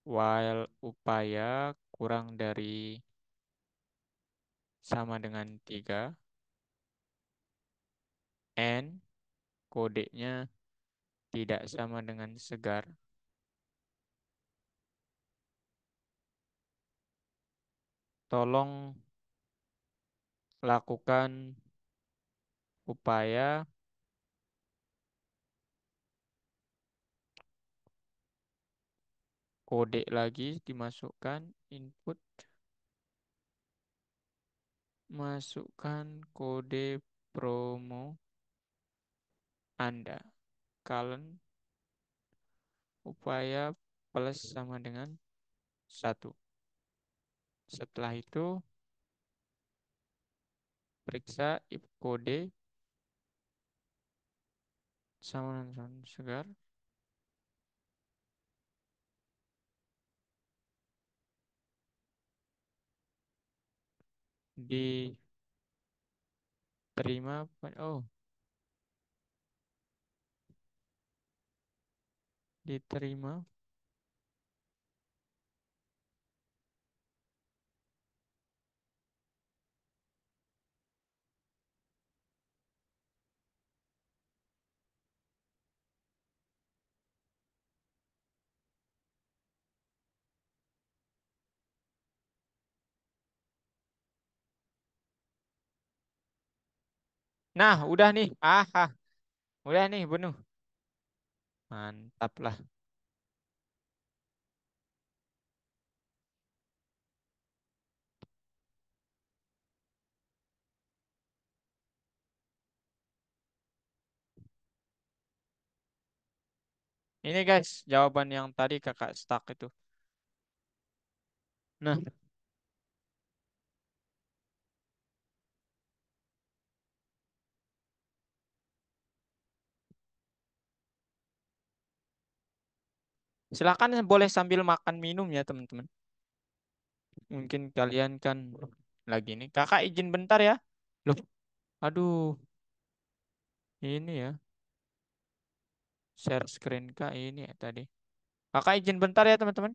S2: While upaya kurang dari sama dengan 3. And kodenya tidak sama dengan segar. Tolong lakukan upaya kode lagi dimasukkan input, masukkan kode promo Anda. Kalian upaya plus sama dengan 1. Setelah itu periksa if kode sama dengan segar. Diterima. Oh, diterima. Nah, udah nih. Udah nih, bunuh. Mantap lah. Ini guys, jawaban yang tadi kakak stuck itu. Nah, silakan boleh sambil makan minum ya teman-teman. Mungkin kalian kan lagi nih. Kakak izin bentar ya. Loh, aduh, ini ya. Share screen kak ini ya tadi. Kakak izin bentar ya teman-teman.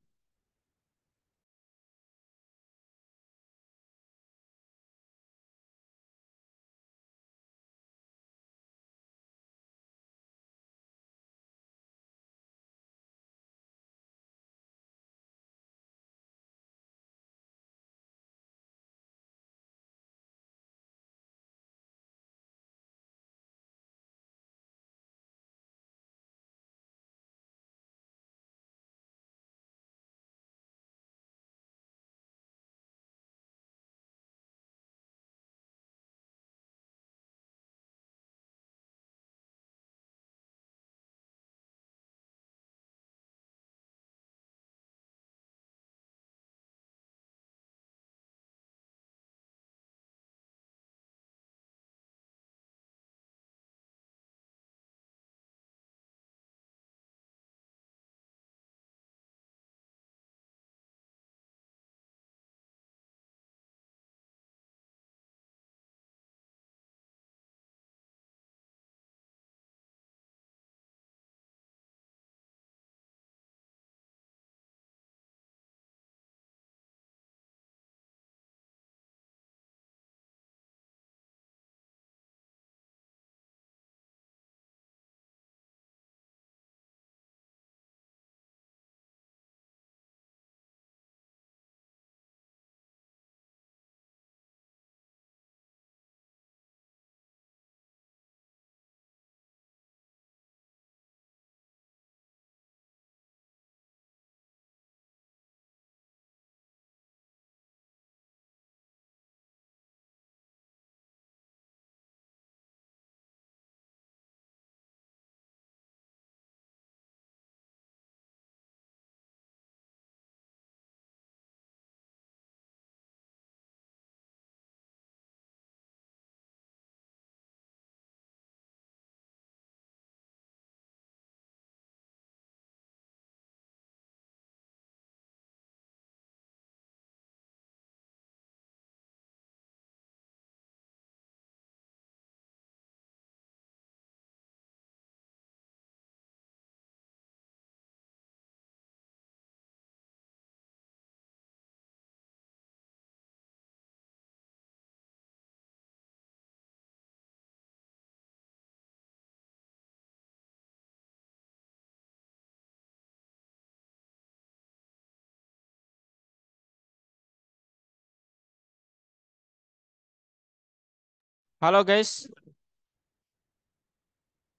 S2: Halo guys.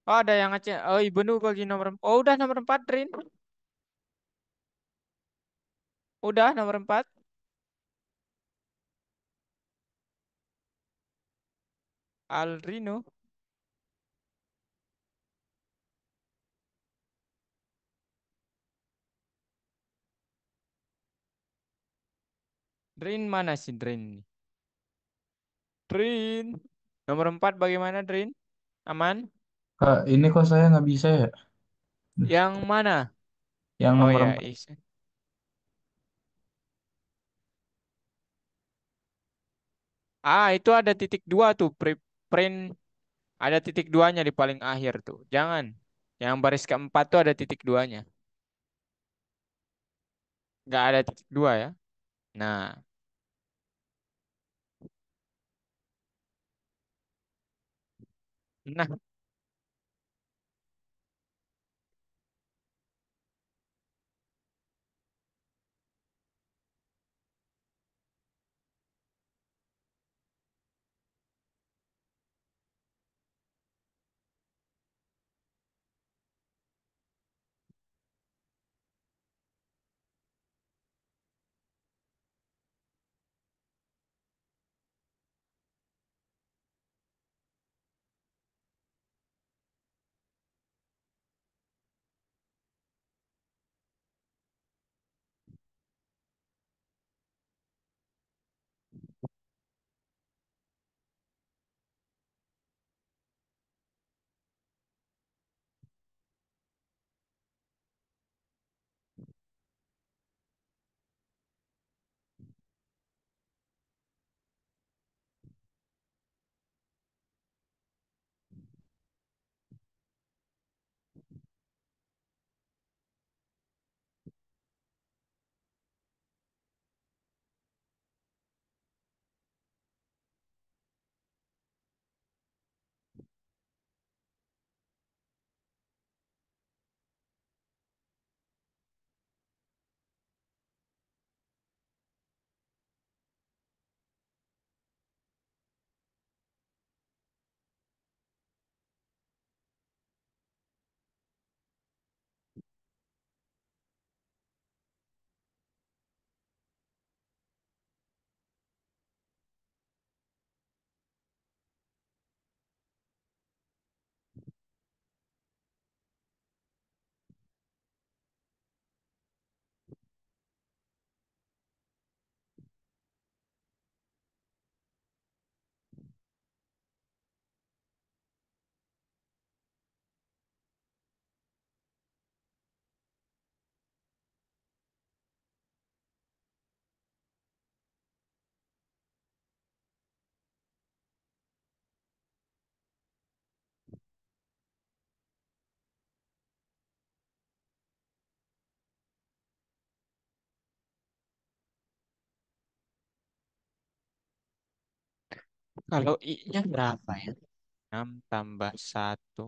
S2: Oh, ada yang ngecek. Oh, Ibu Nu bagi nomor. Oh, udah nomor 4 Rin. Udah nomor 4. Alrino. Drin mana sih Drin? Drin. Nomor 4 bagaimana Drin? Aman?
S3: Kak, ini kok saya nggak bisa ya?
S2: Yang mana?
S3: Yang
S2: Oh
S3: nomor
S2: ya,
S3: 4.
S2: Itu ada titik dua tuh. Print ada titik duanya di paling akhir tuh. Jangan. Yang baris keempat tuh ada titik duanya. Nggak ada titik dua ya. Nah, nah, Kalau I-nya berapa ya? 6 tambah satu.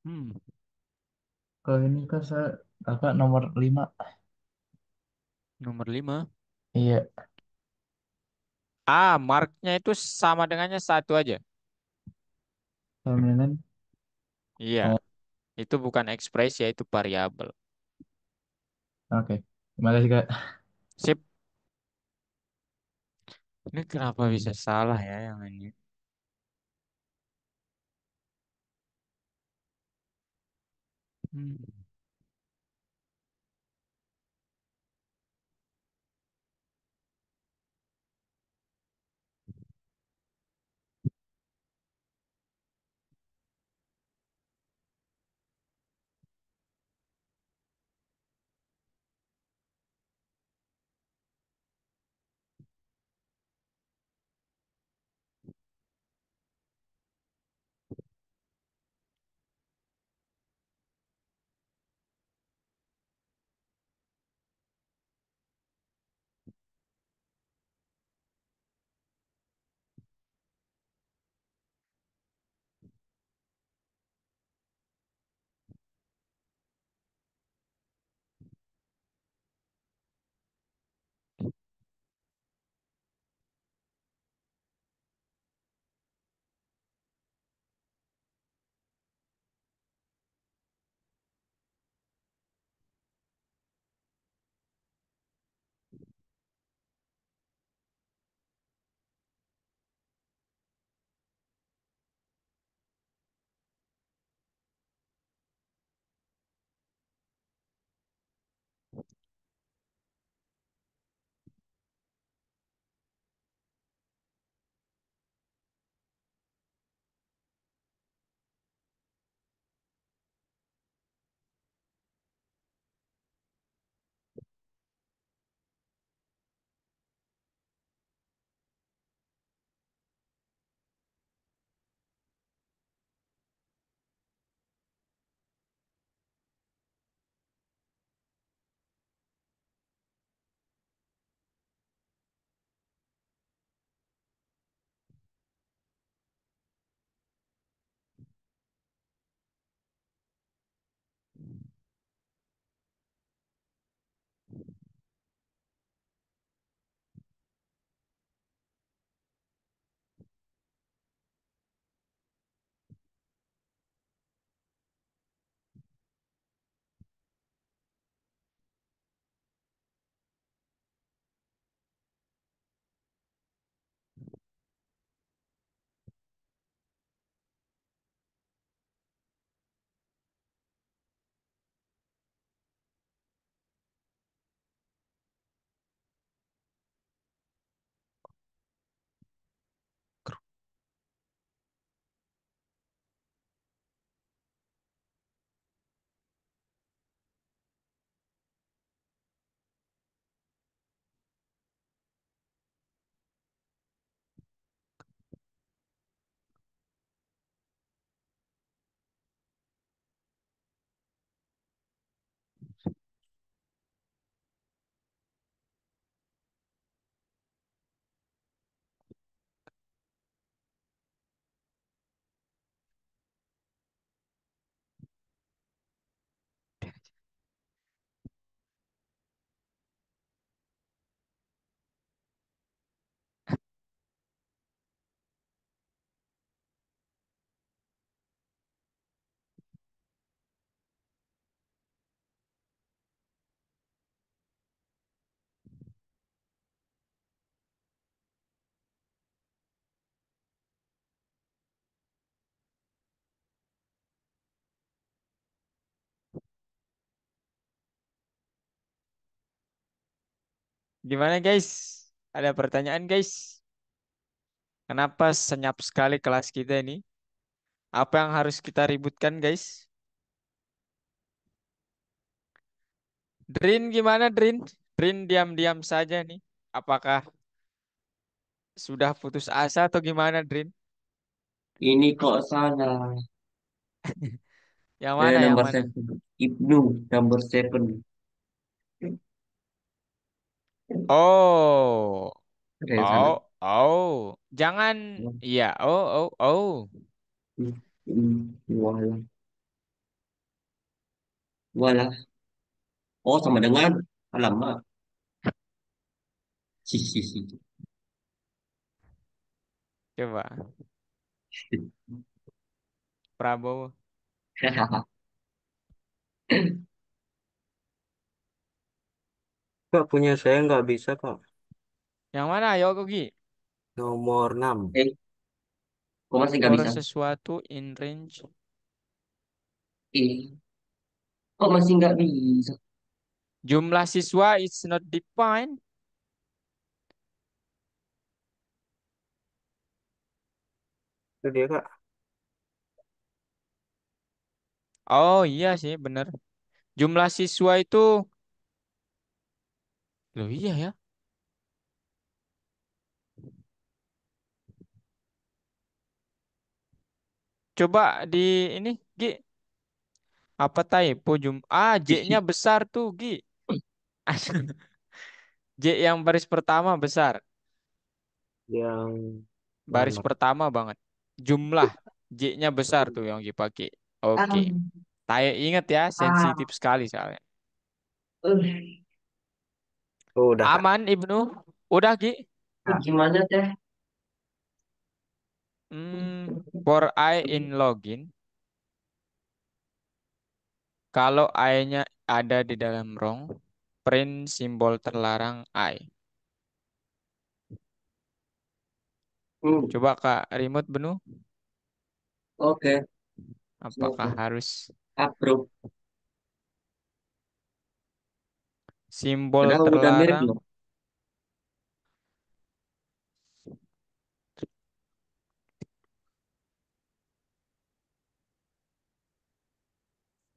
S2: Hmm,
S3: Kalau ini kan saya kakak nomor 5.
S2: nomor 5.
S3: Iya,
S2: Marknya itu sama dengannya satu aja.
S3: permanent.
S2: Iya,
S3: Oh,
S2: itu bukan ekspresi, ya, itu variabel.
S3: oke. Terima kasih kak.
S2: Sip. Ini kenapa bisa salah ya yang ini? Hmm. Gimana guys? Ada pertanyaan guys? Kenapa senyap sekali kelas kita ini? Apa yang harus kita ributkan guys? Drin gimana Drin? Drin diam-diam saja nih. Apakah sudah putus asa atau gimana Drin?
S1: Ini kok salah.
S2: Yang mana yang
S1: Number
S2: mana?
S1: seven. Ibnu, number seven.
S2: Oh,
S1: Ada yang
S2: oh,
S1: salah.
S2: oh. Jangan, iya. Oh, oh, oh.
S1: Walah. Walah. Oh, sama dengan. Alamak. Hihihi.
S2: Coba, Prabowo.
S5: Kak punya saya nggak bisa kak.
S2: Yang mana? Ayo, Gogi.
S5: Nomor 6.
S1: Eh, kok masih nggak
S2: Skor
S1: bisa?
S2: sesuatu in range.
S1: Eh, kok masih nggak bisa?
S2: Jumlah siswa is not defined.
S5: Itu dia kak.
S2: Oh iya sih, bener. Jumlah siswa itu, loh iya ya. Coba di ini, Gi. Apa typo J-nya besar tuh, Gi. J yang baris pertama besar.
S5: Yang
S2: Baris
S5: mana?
S2: pertama banget. Jumlah J-nya besar tuh yang dipakai. Oke. Saya ingat ya, sensitif sekali soalnya.
S5: Oh, udah kak.
S2: Aman, Ibnu. Udah, Gi.
S1: Gimana teh?
S2: For I in login, kalau I-nya ada di dalam rong, print simbol terlarang I.
S1: Hmm,
S2: Coba Kak Remote Benu,
S1: oke.
S2: apakah harus
S1: Approve.
S2: simbol
S1: Padahal udah mirip
S2: terlarang?
S1: loh.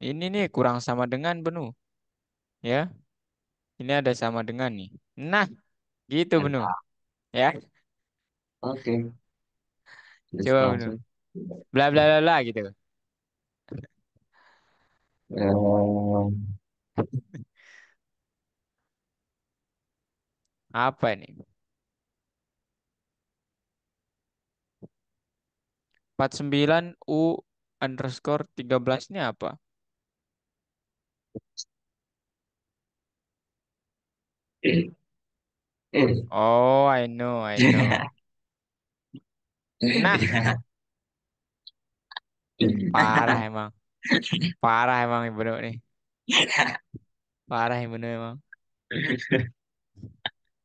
S2: Ini nih kurang sama dengan Benu, ya. Ini ada sama dengan nih. Nah, gitu Benu,
S1: Mantap.
S2: ya.
S1: Oke. Terus
S2: Coba Benu.
S1: langsung.
S2: Bla bla bla bla gitu.
S1: Eh,
S2: Apa ini? 49 U underscore 13 ini apa? Oh, I know, I know. Nah, parah emang. Parah emang Ibu nih. Parah Ibu emang.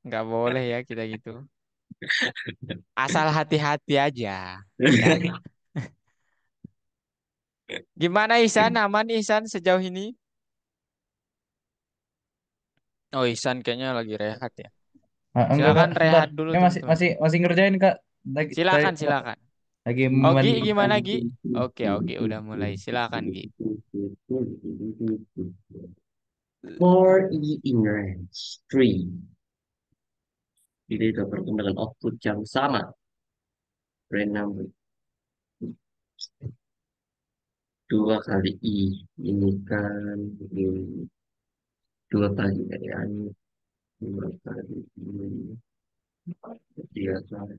S2: Nggak boleh ya kita gitu. Asal hati-hati aja. Ya. Gimana Ihsan? Aman Ihsan sejauh ini? Oh Ihsan kayaknya lagi rehat ya.
S3: Enggak kak,
S2: Silakan
S3: bentar.
S2: rehat dulu
S3: Ini masih
S2: teman-teman.
S3: masih masih ngerjain kak. Lagi
S2: Silakan, silakan.
S3: lagi
S2: Ogi
S3: mandi.
S2: gimana Gi? Oke, oke udah mulai. Silakan Gi.
S1: For E in range 3. Jadi itu perkembangan output yang sama. Random number 2 kali I. Ini kan ini 2 kali kan. 2 kali I. 3 kali.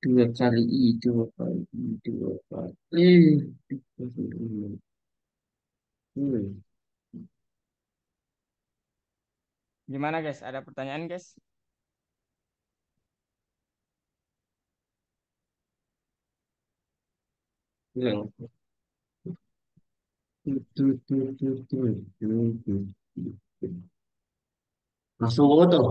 S1: Dua kali I. 2 kali I. 2 kali. Hmm.
S2: Gimana guys? Ada pertanyaan guys?
S1: Bilang. Langsung banget tuh.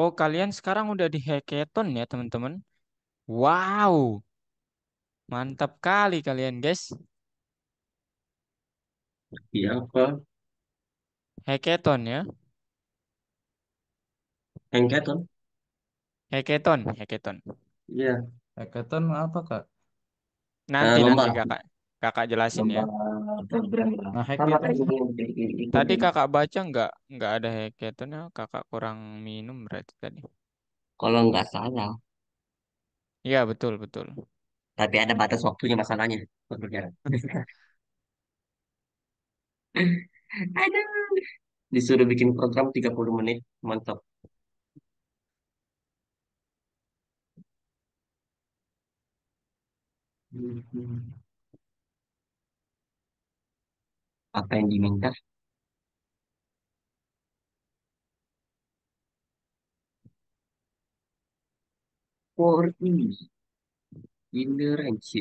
S2: Oh, kalian sekarang udah di hackathon ya, teman-teman? Wow, mantap kali kalian guys.
S1: Iya apa?
S2: Hackathon ya.
S1: Hengketon?
S2: Hackathon, hackathon.
S1: Iya.
S3: Hackathon apa Kak?
S2: Nanti
S1: Lomba.
S2: nanti kakak jelasin ya.
S1: Lomba program.
S3: Nah, hack
S1: Sama
S3: itu
S1: kayak ini.
S2: Tadi kakak baca nggak ada hackathon ya? Kakak kurang minum berarti tadi.
S1: Kalau nggak salah.
S2: Iya betul betul.
S1: Tapi ada batas waktunya masalahnya. Pekerjaan. Aduh. Disuruh bikin program 30 menit. Mantap. Apa yang diminta? For ease in the range.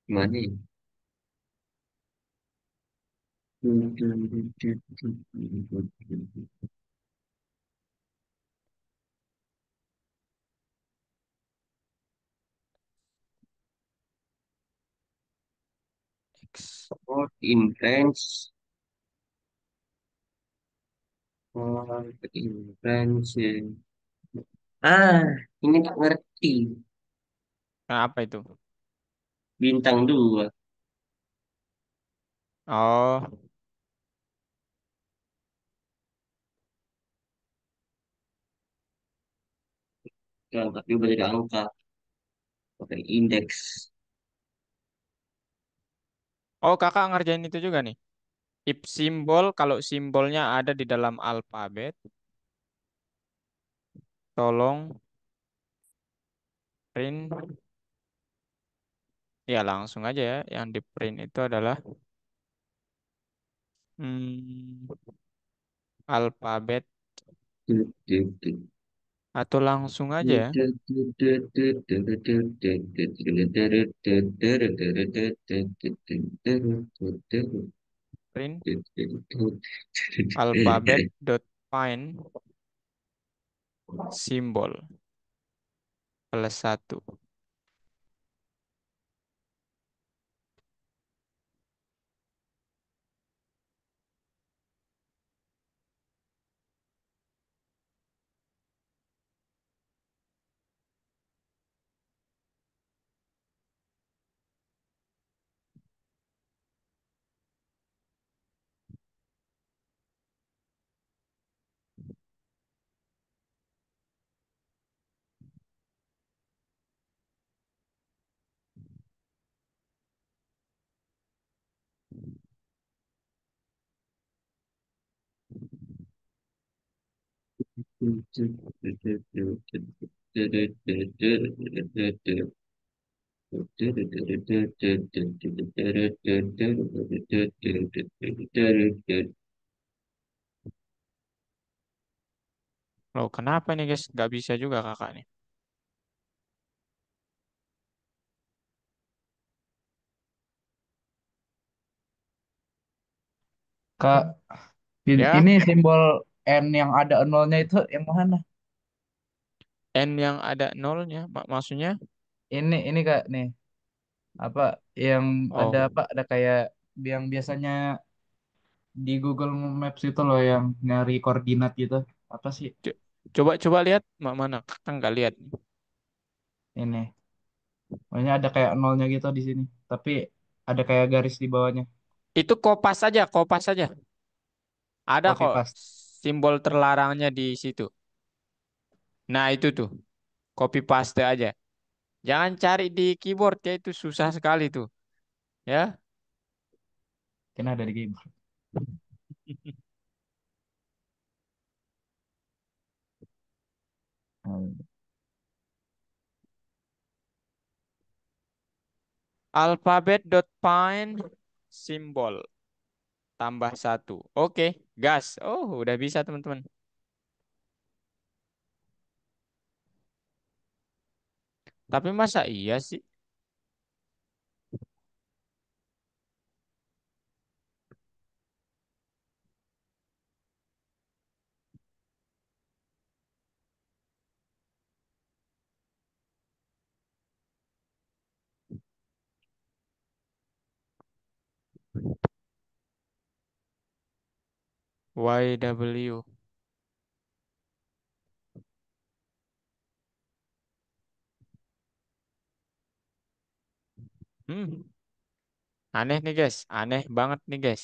S1: Gimana ya?
S2: X.
S1: For in range. For in range. Ah, ini tak ngerti.
S2: Nah, apa itu?
S1: Bintang 2.
S2: Oh,
S1: Yang tapi udah jadi angka. Pakai indeks.
S2: oh kakak ngerjain itu juga nih. If simbol, kalau simbolnya ada di dalam alfabet, tolong print. Ya langsung aja ya. Yang di print itu adalah hmm, alfabet atau langsung aja ya. Print alfabet dot find simbol plus satu. Loh, kenapa nih guys? Nggak bisa juga kakak nih.
S3: Kak,
S2: Ya,
S3: ini simbol N yang ada nolnya itu yang mana?
S2: N yang ada nolnya, maksudnya?
S3: Ini Kak nih, apa yang ada
S2: Oh,
S3: apa? Ada kayak yang biasanya di Google Maps itu loh yang nyari koordinat gitu. Apa sih
S2: co- coba lihat, mana? Kakak nggak lihat.
S3: ini? Pokoknya ada kayak nolnya gitu di sini. Tapi ada kayak garis di bawahnya.
S2: Itu kopas saja, kopas saja. Ada
S3: Copy
S2: kok
S3: paste.
S2: simbol terlarangnya di situ. Nah, itu tuh, copy paste aja. Jangan cari di keyboard ya, itu susah sekali tuh. Ya,
S3: Kan ada di keyboard. Hmm.
S2: Alphabet.find simbol tambah 1. Oke, gas. Oh, udah bisa teman-teman. Tapi masa iya sih? YW. Hmm, aneh nih guys. Aneh banget nih guys.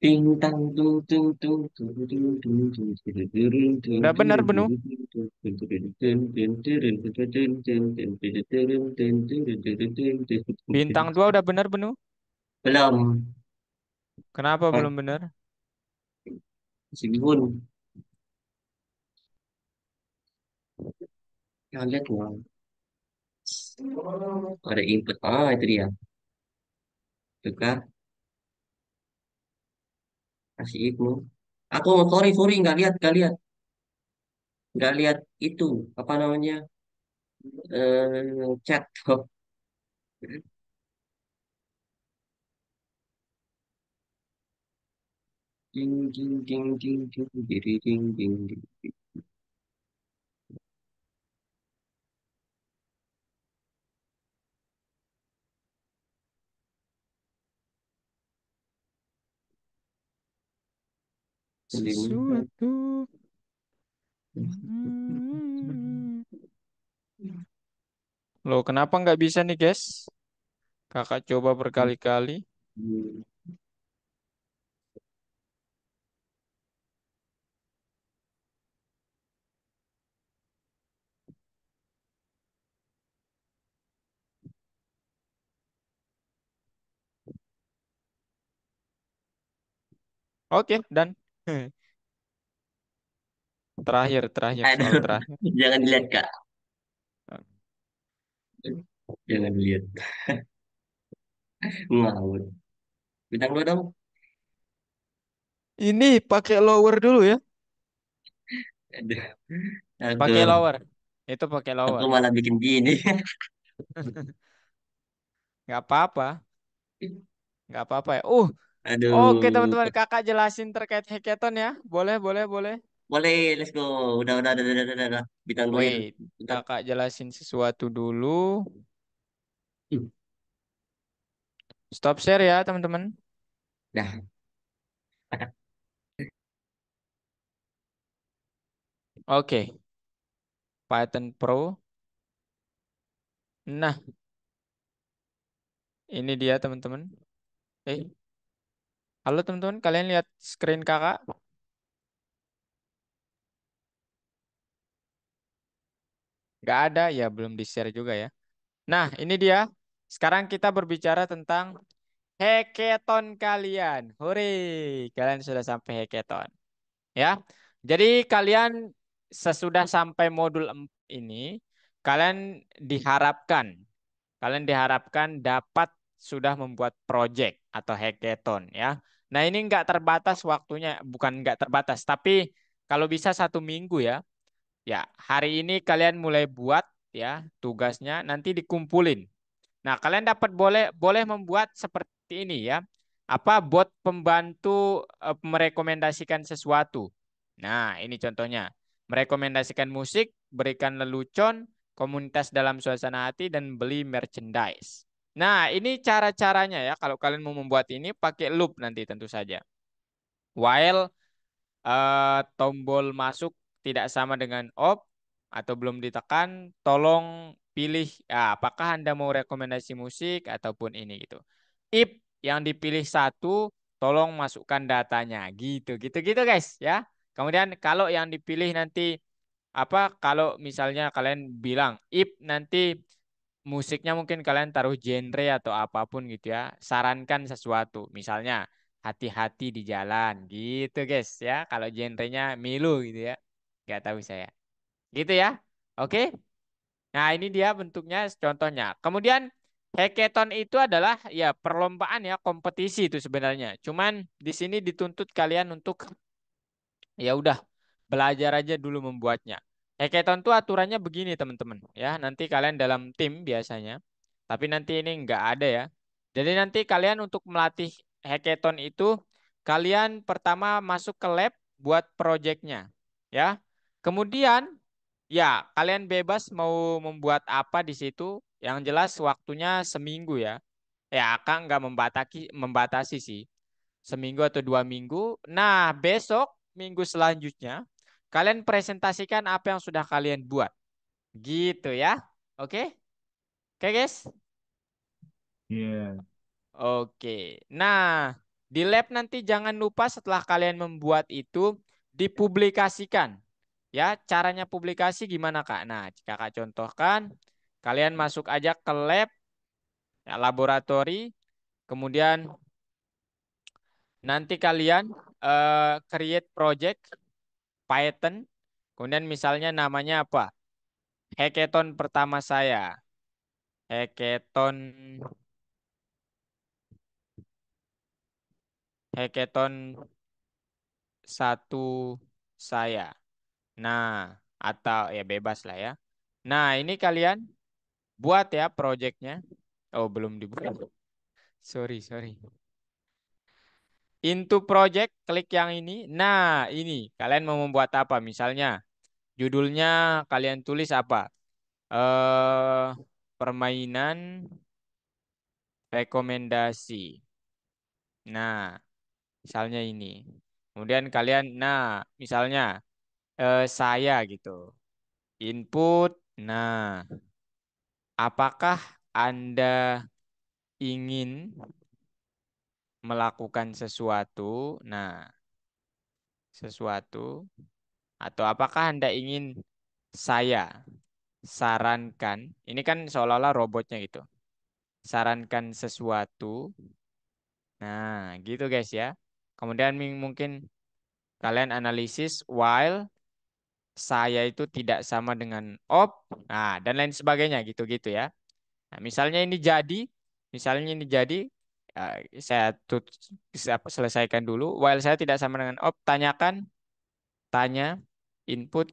S1: Ting tang tung tung tung tung tung tung tung tung turun, tung
S2: Udah benar,
S1: turun,
S2: Benu?
S1: turun, tung, tung, turun, tung, tung, turun, tung, turun, tung, tung, turun, turun, tung, turun, turun, tung, tung,
S2: Bintang
S1: tung.
S2: 2 udah benar, Benu?
S1: Belum.
S2: Kenapa
S1: Pak,
S2: belum benar?
S1: Sibun. Nah, lihat tuh. Ada input. Ah, itu dia. Tuh kan, kasih Ibnu. Aku sorry sorry nggak lihat itu apa namanya chat. Ding ding ding ding ding ding ding ding ding. Ding.
S2: Sesuatu. Hmm. Loh, kenapa nggak bisa nih, guys? Kakak coba berkali-kali. Oke, dan terakhir soal
S1: Aduh,
S2: terakhir.
S1: jangan dilihat Kak, jangan dilihat. Ngawur. Bintang dua dong.
S2: Ini pakai lower dulu ya.
S1: Aduh,
S2: Pakai
S1: aku
S2: lower. Itu pakai
S1: aku
S2: lower.
S1: malah bikin gini.
S2: Nggak apa-apa. Nggak apa-apa ya. Oke
S1: Aduh,
S2: teman-teman. Kakak jelasin terkait hackathon ya. Boleh, boleh, boleh.
S1: boleh, let's go. Udah. Bintang dua itu.
S2: Wait.
S1: Bentar.
S2: Kakak jelasin sesuatu dulu. Stop share ya teman-teman.
S1: Dah.
S2: Oke. Python Pro. Nah, ini dia teman-teman. Eh, halo teman-teman. Kalian lihat screen kakak? Nggak ada, ya belum di-share juga ya. Nah, ini dia. Sekarang kita berbicara tentang hackathon kalian. Hore, kalian sudah sampai hackathon. Ya. Jadi kalian sesudah sampai modul 4 ini, kalian diharapkan, kalian diharapkan dapat sudah membuat project atau hackathon ya. Nah, ini nggak terbatas waktunya, bukan nggak terbatas, tapi kalau bisa 1 minggu ya. Ya, hari ini kalian mulai buat ya tugasnya, nanti dikumpulin. Nah, kalian dapat boleh boleh membuat seperti ini ya. Apa bot pembantu merekomendasikan sesuatu. Nah, ini contohnya. Merekomendasikan musik, berikan lelucon, komunitas dalam suasana hati, dan beli merchandise. Nah, ini cara-caranya ya. Kalau kalian mau membuat ini pakai loop nanti tentu saja. While tombol masuk tidak sama dengan off atau belum ditekan, tolong pilih apakah Anda mau rekomendasi musik ataupun ini gitu. If yang dipilih satu, tolong masukkan datanya gitu gitu gitu guys ya. Kemudian kalau yang dipilih nanti apa kalau misalnya kalian bilang if nanti musiknya mungkin kalian taruh genre atau apapun gitu ya. Sarankan sesuatu. Misalnya hati-hati di jalan gitu guys ya. Kalau genrenya milu gitu ya. Nggak tahu saya. Gitu ya. Oke. Nah ini dia bentuknya contohnya. Kemudian hackathon itu adalah ya perlombaan ya kompetisi itu sebenarnya. Cuman di sini dituntut kalian untuk ya udah belajar aja dulu membuatnya. Hackathon tuh aturannya begini teman-teman ya. Nanti kalian dalam tim biasanya. Tapi nanti ini nggak ada ya. Jadi nanti kalian untuk melatih hackathon itu kalian pertama masuk ke lab buat projectnya ya. Kemudian ya kalian bebas mau membuat apa di situ. Yang jelas waktunya seminggu ya. Ya akan nggak membatasi sih seminggu atau 2 minggu. Nah, besok minggu selanjutnya kalian presentasikan apa yang sudah kalian buat. Gitu ya. Oke? Oke, guys?
S3: Iya.
S2: Oke. Nah, di lab nanti jangan lupa setelah kalian membuat itu dipublikasikan. Ya, caranya publikasi gimana, Kak? Nah, Kakak contohkan, kalian masuk aja ke lab, ya, laboratori, kemudian nanti kalian create project Python. Kemudian misalnya namanya apa? Hackathon pertama saya. Hackathon Hackathon satu saya. Nah, atau ya bebas lah ya. Nah, ini kalian buat ya projectnya. Oh, belum dibuat. Sorry, sorry. Into project, klik yang ini. Nah, ini kalian mau membuat apa? Misalnya judulnya kalian tulis apa? Eh, permainan rekomendasi. Nah, misalnya ini. Kemudian kalian, nah, misalnya saya gitu. Input. Nah, apakah Anda ingin melakukan sesuatu? Nah, sesuatu. Atau apakah Anda ingin saya sarankan? Ini kan seolah-olah robotnya gitu. Sarankan sesuatu. Nah, gitu guys ya. Kemudian mungkin kalian analisis while saya itu tidak sama dengan op, nah dan lain sebagainya gitu-gitu ya. Nah, misalnya ini jadi, saya selesaikan dulu. While saya tidak sama dengan op, tanya input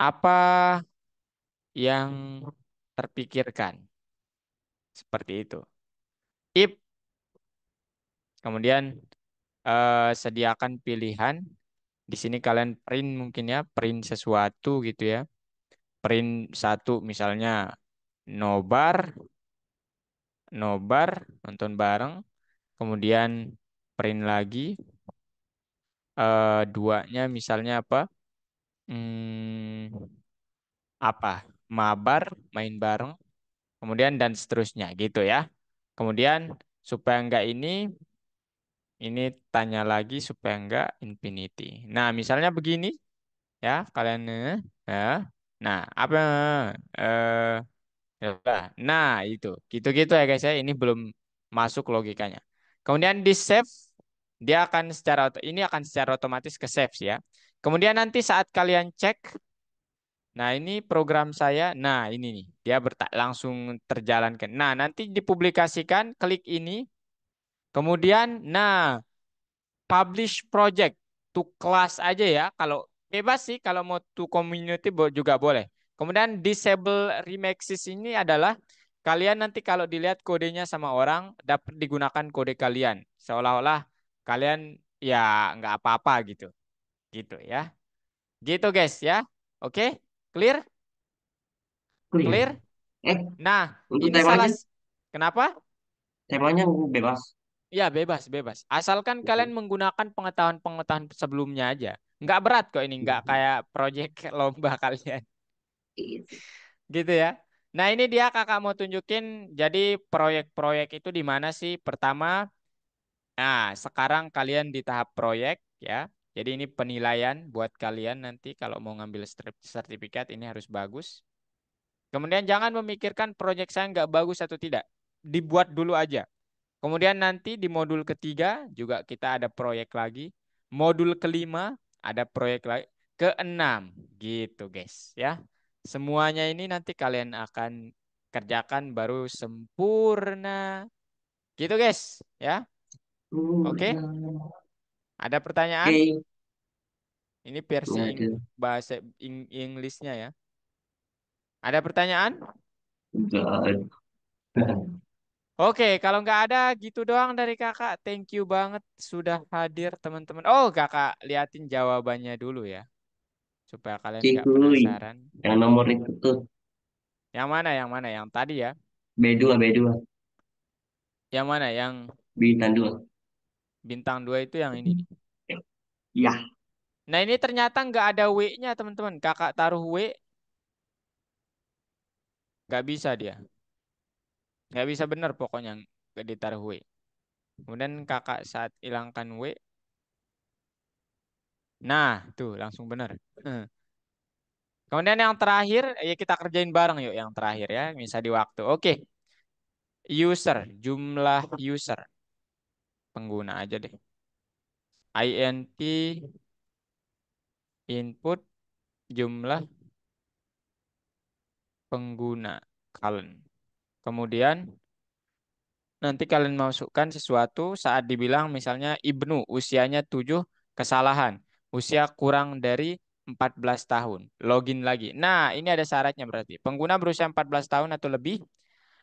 S2: apa yang terpikirkan seperti itu. If kemudian sediakan pilihan. Di sini kalian print mungkin ya, print sesuatu gitu ya. Print satu misalnya nobar, nobar, nonton bareng. Kemudian print lagi, duanya misalnya apa? Hmm, apa? Mabar, main bareng. Kemudian dan seterusnya gitu ya. Kemudian supaya enggak ini tanya lagi supaya enggak infinity. Nah, misalnya begini ya, kalian eh. Nah, apa eh ya udah. Nah, itu. Gitu-gitu ya guys ya. Ini belum masuk logikanya. Kemudian di save ini akan secara otomatis ke save ya. Kemudian nanti saat kalian cek, nah ini program saya. Nah, ini nih. Dia langsung terjalankan. Nah, nanti dipublikasikan, klik ini. Kemudian publish project to class aja ya. Kalau bebas sih kalau mau to community juga boleh. Kemudian disable remixes ini adalah kalian nanti kalau dilihat kodenya sama orang dapat digunakan kode kalian. Seolah-olah kalian ya nggak apa-apa gitu. Gitu ya. Gitu guys ya. Oke? Clear?
S1: Clear.
S2: Clear? Nah,
S1: Untuk
S2: ini salah.
S1: temanya,
S2: Kenapa?
S1: temanya bebas.
S2: Ya, bebas, bebas. Asalkan kalian menggunakan pengetahuan-pengetahuan sebelumnya aja. Nggak berat kok ini, nggak kayak project lomba kalian. Gitu ya. Nah, ini dia kakak mau tunjukin. Jadi proyek-proyek itu di mana sih? Pertama, nah sekarang kalian di tahap proyek ya. Jadi ini penilaian buat kalian nanti kalau mau ngambil sertifikat ini harus bagus. Kemudian jangan memikirkan proyek saya nggak bagus atau tidak. Dibuat dulu aja. Kemudian nanti di modul ketiga juga kita ada proyek lagi. Modul kelima ada proyek lagi. Keenam gitu guys ya. Semuanya ini nanti kalian akan kerjakan baru sempurna. Gitu guys ya. Oke. Ada pertanyaan?
S1: Oke,
S2: Ini versi
S1: nggak ada.
S2: bahasa Inggrisnya ya. Ada pertanyaan?
S1: Nggak ada.
S2: Oke, kalau nggak ada gitu doang dari kakak. Thank you banget sudah hadir teman-teman. Oh, kakak liatin jawabannya dulu ya. Supaya kalian nggak
S1: Cikuy,
S2: penasaran.
S1: yang nomor itu tuh
S2: Yang mana? Yang mana? Yang tadi ya?
S1: B2
S2: Yang mana? Yang
S1: bintang 2.
S2: bintang 2 itu yang ini nih.
S1: Ya,
S2: Nah, ini ternyata nggak ada W-nya teman-teman. Kakak taruh W, nggak bisa dia. Nggak bisa bener pokoknya nggak ditaruh W. Kemudian kakak saat hilangkan W, nah tuh langsung bener. Kemudian yang terakhir, ya kita kerjain bareng yuk yang terakhir ya, bisa di waktu. Oke, user, jumlah user, pengguna aja deh. INT input jumlah pengguna kalian. Kemudian nanti kalian masukkan sesuatu saat dibilang misalnya Ibnu usianya 7 kesalahan. Usia kurang dari 14 tahun. Login lagi. Nah, ini ada syaratnya berarti. Pengguna berusia 14 tahun atau lebih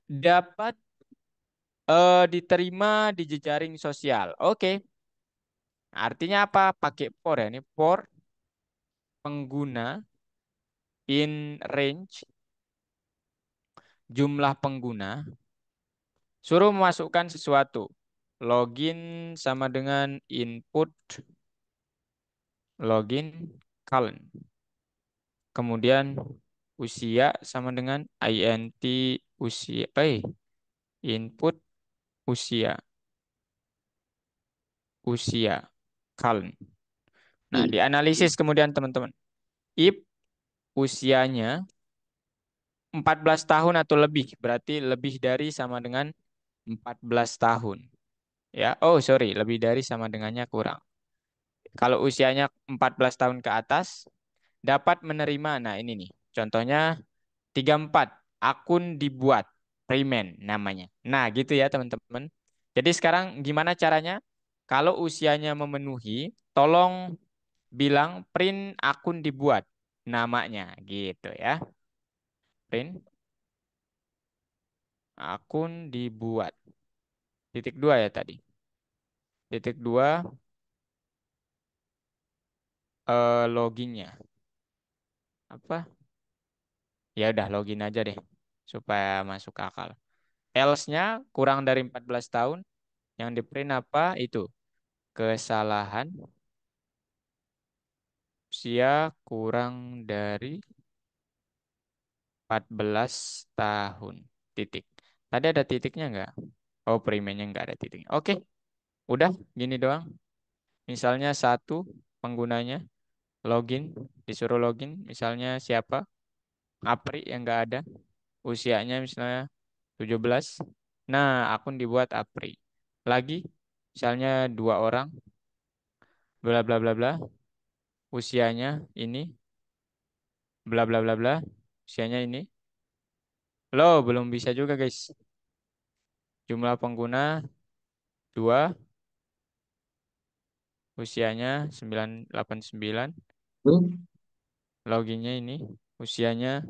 S2: dapat diterima di jejaring sosial. Oke. Artinya apa? Pakai for ya. Ini for pengguna in range jumlah pengguna. Suruh memasukkan sesuatu. Login sama dengan input login kalian. Kemudian usia sama dengan int usia. Input usia. Usia kalian. Nah,
S1: iya.
S2: dianalisis kemudian teman-teman. If usianya 14 tahun atau lebih, berarti lebih dari sama dengan 14 tahun. Ya, oh sorry, lebih dari sama dengannya kurang. Kalau usianya 14 tahun ke atas, dapat menerima, nah ini nih, contohnya 34, akun dibuat, Freeman namanya. Nah gitu ya teman-teman. Jadi sekarang gimana caranya? Kalau usianya memenuhi, tolong bilang print akun dibuat, namanya gitu ya. Print akun dibuat. Titik dua ya tadi. Titik dua loginnya. Apa? Ya udah login aja deh supaya masuk akal. Else-nya kurang dari 14 tahun. Yang di print apa? Itu. Kesalahan usia kurang dari 14 tahun. Titik. Tadi ada titiknya nggak? Oh, primennya nggak ada titiknya. Oke, udah gini doang. Misalnya satu penggunanya login, disuruh login. Misalnya siapa? Apri yang nggak ada. Usianya misalnya 17. Nah, akun dibuat Apri. Lagi, misalnya dua orang, bla bla bla bla, usianya ini, bla bla bla bla, usianya ini. Loh, belum bisa juga guys. Jumlah pengguna 2, usianya 989.
S1: Hmm,
S2: Loginnya ini, usianya.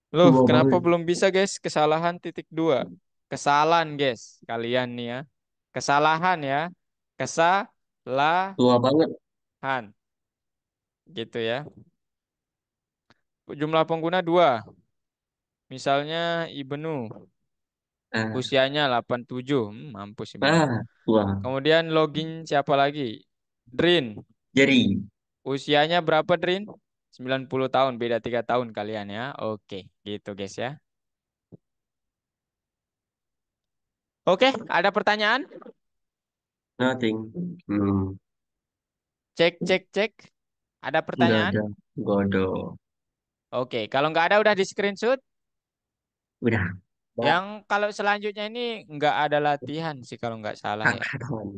S2: Loh,
S1: tua
S2: kenapa
S1: banget.
S2: belum bisa guys? Kesalahan titik 2. Kesalahan guys, kalian nih ya. Kesalahan ya. Kesalahan.
S1: Tua banget.
S2: Gitu ya. Jumlah pengguna 2. Misalnya Ibnu,
S1: Ah,
S2: usianya 87. Mampus Ibnu.
S1: tua.
S2: Kemudian login siapa lagi? Drin.
S1: Jadi,
S2: Usianya berapa Drin? 90 tahun, beda 3 tahun kalian ya. Oke, gitu guys ya. Oke, ada pertanyaan?
S1: Nothing. Hmm.
S2: Cek, cek, cek. Ada
S1: Nggak
S2: pertanyaan?
S1: ada. Godo.
S2: Oke, kalau nggak ada udah di screenshot.
S1: Udah.
S5: Dah.
S2: Yang kalau selanjutnya ini nggak ada latihan sih kalau nggak salah ya.
S1: Hackathon.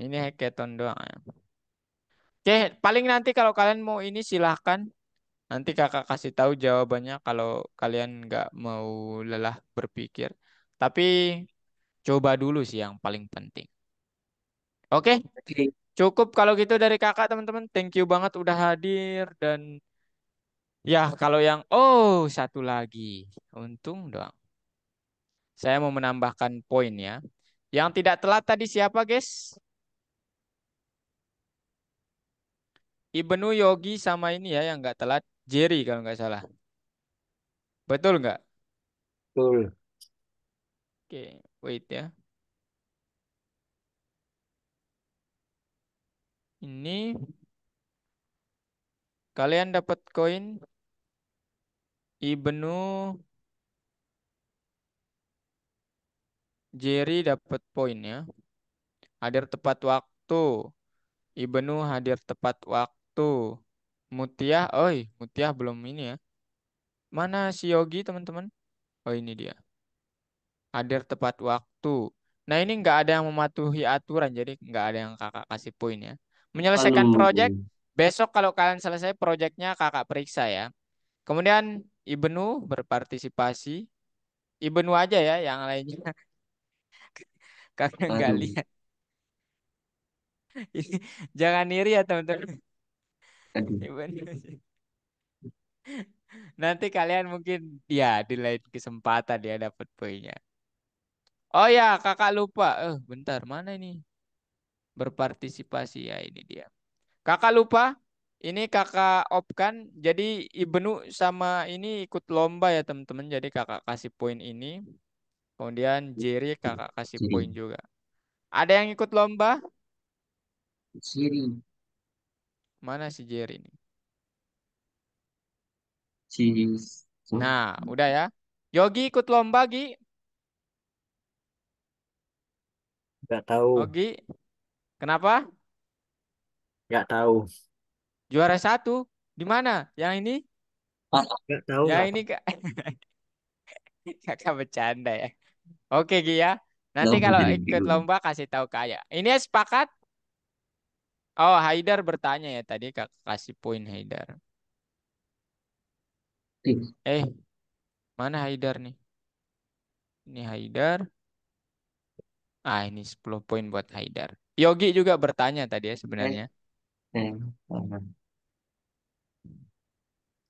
S2: Ini hackathon doang ya. Oke, paling nanti kalau kalian mau ini silahkan. Nanti kakak kasih tahu jawabannya kalau kalian nggak mau lelah berpikir. Tapi coba dulu sih yang paling penting. Oke,
S1: Oke.
S2: cukup kalau gitu dari kakak teman-teman. Thank you banget udah hadir dan ya kalau yang satu lagi. Untung doang. Saya mau menambahkan poin ya. Yang tidak telat tadi siapa, guys? Ibnu Yogi sama ini ya yang nggak telat. Jerry kalau nggak salah. Betul nggak?
S5: Betul.
S2: Oke, wait ya. Ini kalian dapat koin Ibnu Jerry dapat poin ya. Hadir tepat waktu. Ibnu hadir tepat waktu. Mutiah, Mutiah belum ini ya. Mana si Yogi teman-teman? Oh ini dia. Hadir tepat waktu. Nah ini nggak ada yang mematuhi aturan, jadi nggak ada yang kakak kasih poin ya. Menyelesaikan
S1: Halo.
S2: project, besok kalau kalian selesai projectnya kakak periksa ya. Kemudian Ibnu berpartisipasi. Ibnu aja ya, yang lainnya karena nggak
S1: Aduh.
S2: lihat. Ini jangan iri ya teman-teman.
S1: Aduh.
S2: Ibnu. Nanti kalian mungkin ya di lain kesempatan ya dapat poinnya. Oh ya, kakak lupa. Bentar, mana ini? Berpartisipasi ya ini dia. Kakak lupa. Ini kakak opkan. Jadi Ibnu sama ini ikut lomba ya teman-teman. Jadi kakak kasih poin ini. Kemudian Jerry kakak kasih
S1: Jadi,
S2: poin juga. Ada yang ikut lomba?
S1: Siri.
S2: Mana si Jerry ini?
S1: Si.
S2: Nah, udah ya. Yogi ikut lomba, Gi.
S5: Nggak tahu.
S2: Yogi, kenapa?
S5: Nggak tahu.
S2: Juara satu. Di mana? Yang ini?
S1: Ah,
S5: Nggak tahu.
S2: Yang
S5: Nggak
S2: ini
S5: tahu.
S2: kak. Kakak bercanda ya. Oke, Gi ya. Nanti
S1: nggak
S2: kalau
S1: jadi
S2: ikut
S1: bingung.
S2: lomba kasih tahu Kak. Ini sepakat? Oh, Haidar bertanya ya tadi kakak kasih poin Haidar.
S1: Ih,
S2: Eh, mana Haidar nih? Ini Haidar. Ini 10 poin buat Haidar. Yogi juga bertanya tadi ya
S1: eh,
S2: sebenarnya.
S1: eh, ah,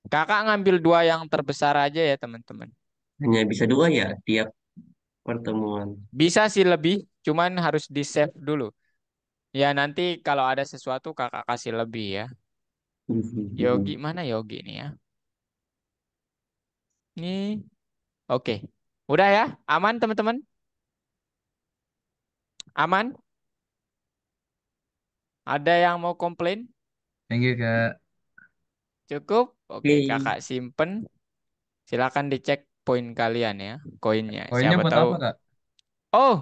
S2: Kakak ngambil dua yang terbesar aja ya teman-teman.
S1: hanya bisa dua ya tiap pertemuan.
S2: Bisa sih lebih, cuman harus di save dulu. Ya nanti kalau ada sesuatu kakak kasih lebih ya. Yogi mana Yogi nih ya? Nih, oke. Udah ya, aman teman-teman? Aman? Ada yang mau komplain?
S3: Thank you, Kak.
S2: Cukup? Oke,
S1: Oke.
S2: kakak simpen. Silakan dicek poin kalian ya, koinnya.
S3: Poinnya
S2: Siapa
S3: buat
S2: tahu.
S3: apa, Kak?
S2: Oh,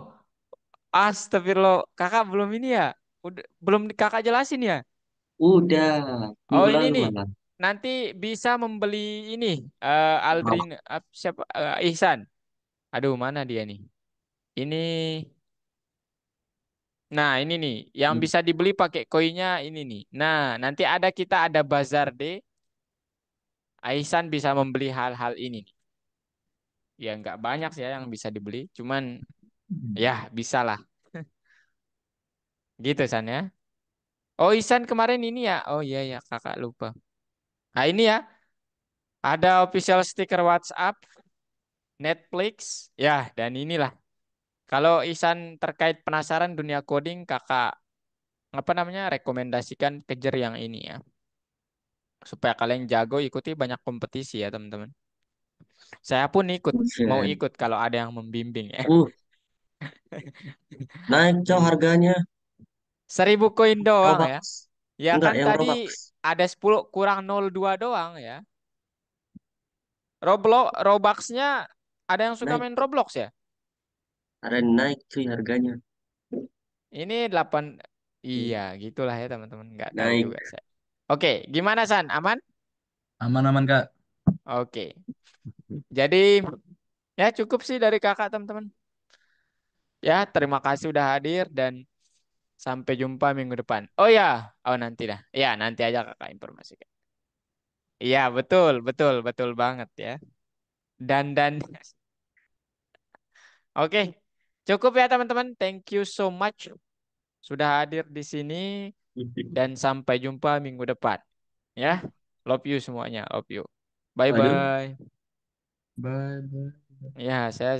S2: astagfirullah. Kakak belum ini ya? Udah, belum kakak jelasin ya?
S1: Udah
S2: Oh
S1: minggu
S2: ini
S1: lalu
S2: nih.
S1: malah.
S2: Nanti bisa membeli ini. Aldrin,
S1: Robak.
S2: siapa? Ihsan. Aduh, mana dia nih? Ini. Nah, ini nih. Yang bisa dibeli pakai koinnya ini nih. Nah, nanti kita ada bazar day. Ihsan bisa membeli hal-hal ini nih. Ya, nggak banyak sih ya yang bisa dibeli. Cuman, ya bisa lah. Gitu, San ya. Oh, Ihsan kemarin ini ya. Oh iya, ya. Kakak lupa. Nah, ini ya. Ada official sticker WhatsApp, Netflix. Ya, dan inilah. Kalau Ihsan terkait penasaran dunia coding, kakak apa namanya rekomendasikan kejar yang ini ya. Supaya kalian jago ikuti banyak kompetisi ya teman-teman. Saya pun ikut, mau
S1: Buset.
S2: ikut kalau ada yang membimbing ya.
S1: Uh, naik cow
S2: Iya.
S1: harganya.
S2: 1.000 koin doang ya.
S1: Robux.
S2: Ya
S1: Enggak,
S2: kan
S1: yang
S2: tadi
S1: Robux.
S2: ada 10 kurang 02 doang ya. Robloxnya ada yang suka
S1: Naik.
S2: main Roblox ya?
S1: Ada naik cuy harganya.
S2: Ini 8. Iya, gitulah ya teman-teman. Nggak tahu
S1: Naik.
S2: juga saya. Oke, gimana San? Aman?
S3: Aman-aman Kak.
S2: Oke. Jadi ya cukup sih dari kakak teman-teman. Ya, terima kasih udah hadir dan sampai jumpa minggu depan. Oh ya, oh nanti dah. Ya, nanti aja kakak informasikan. Iya, betul, betul, betul banget ya. Dan oke. Cukup ya teman-teman. Thank you so much sudah hadir di sini dan sampai jumpa minggu depan. Ya, love you semuanya, love you. Bye
S1: Waduh.
S2: bye.
S3: Bye bye.
S2: Ya, saya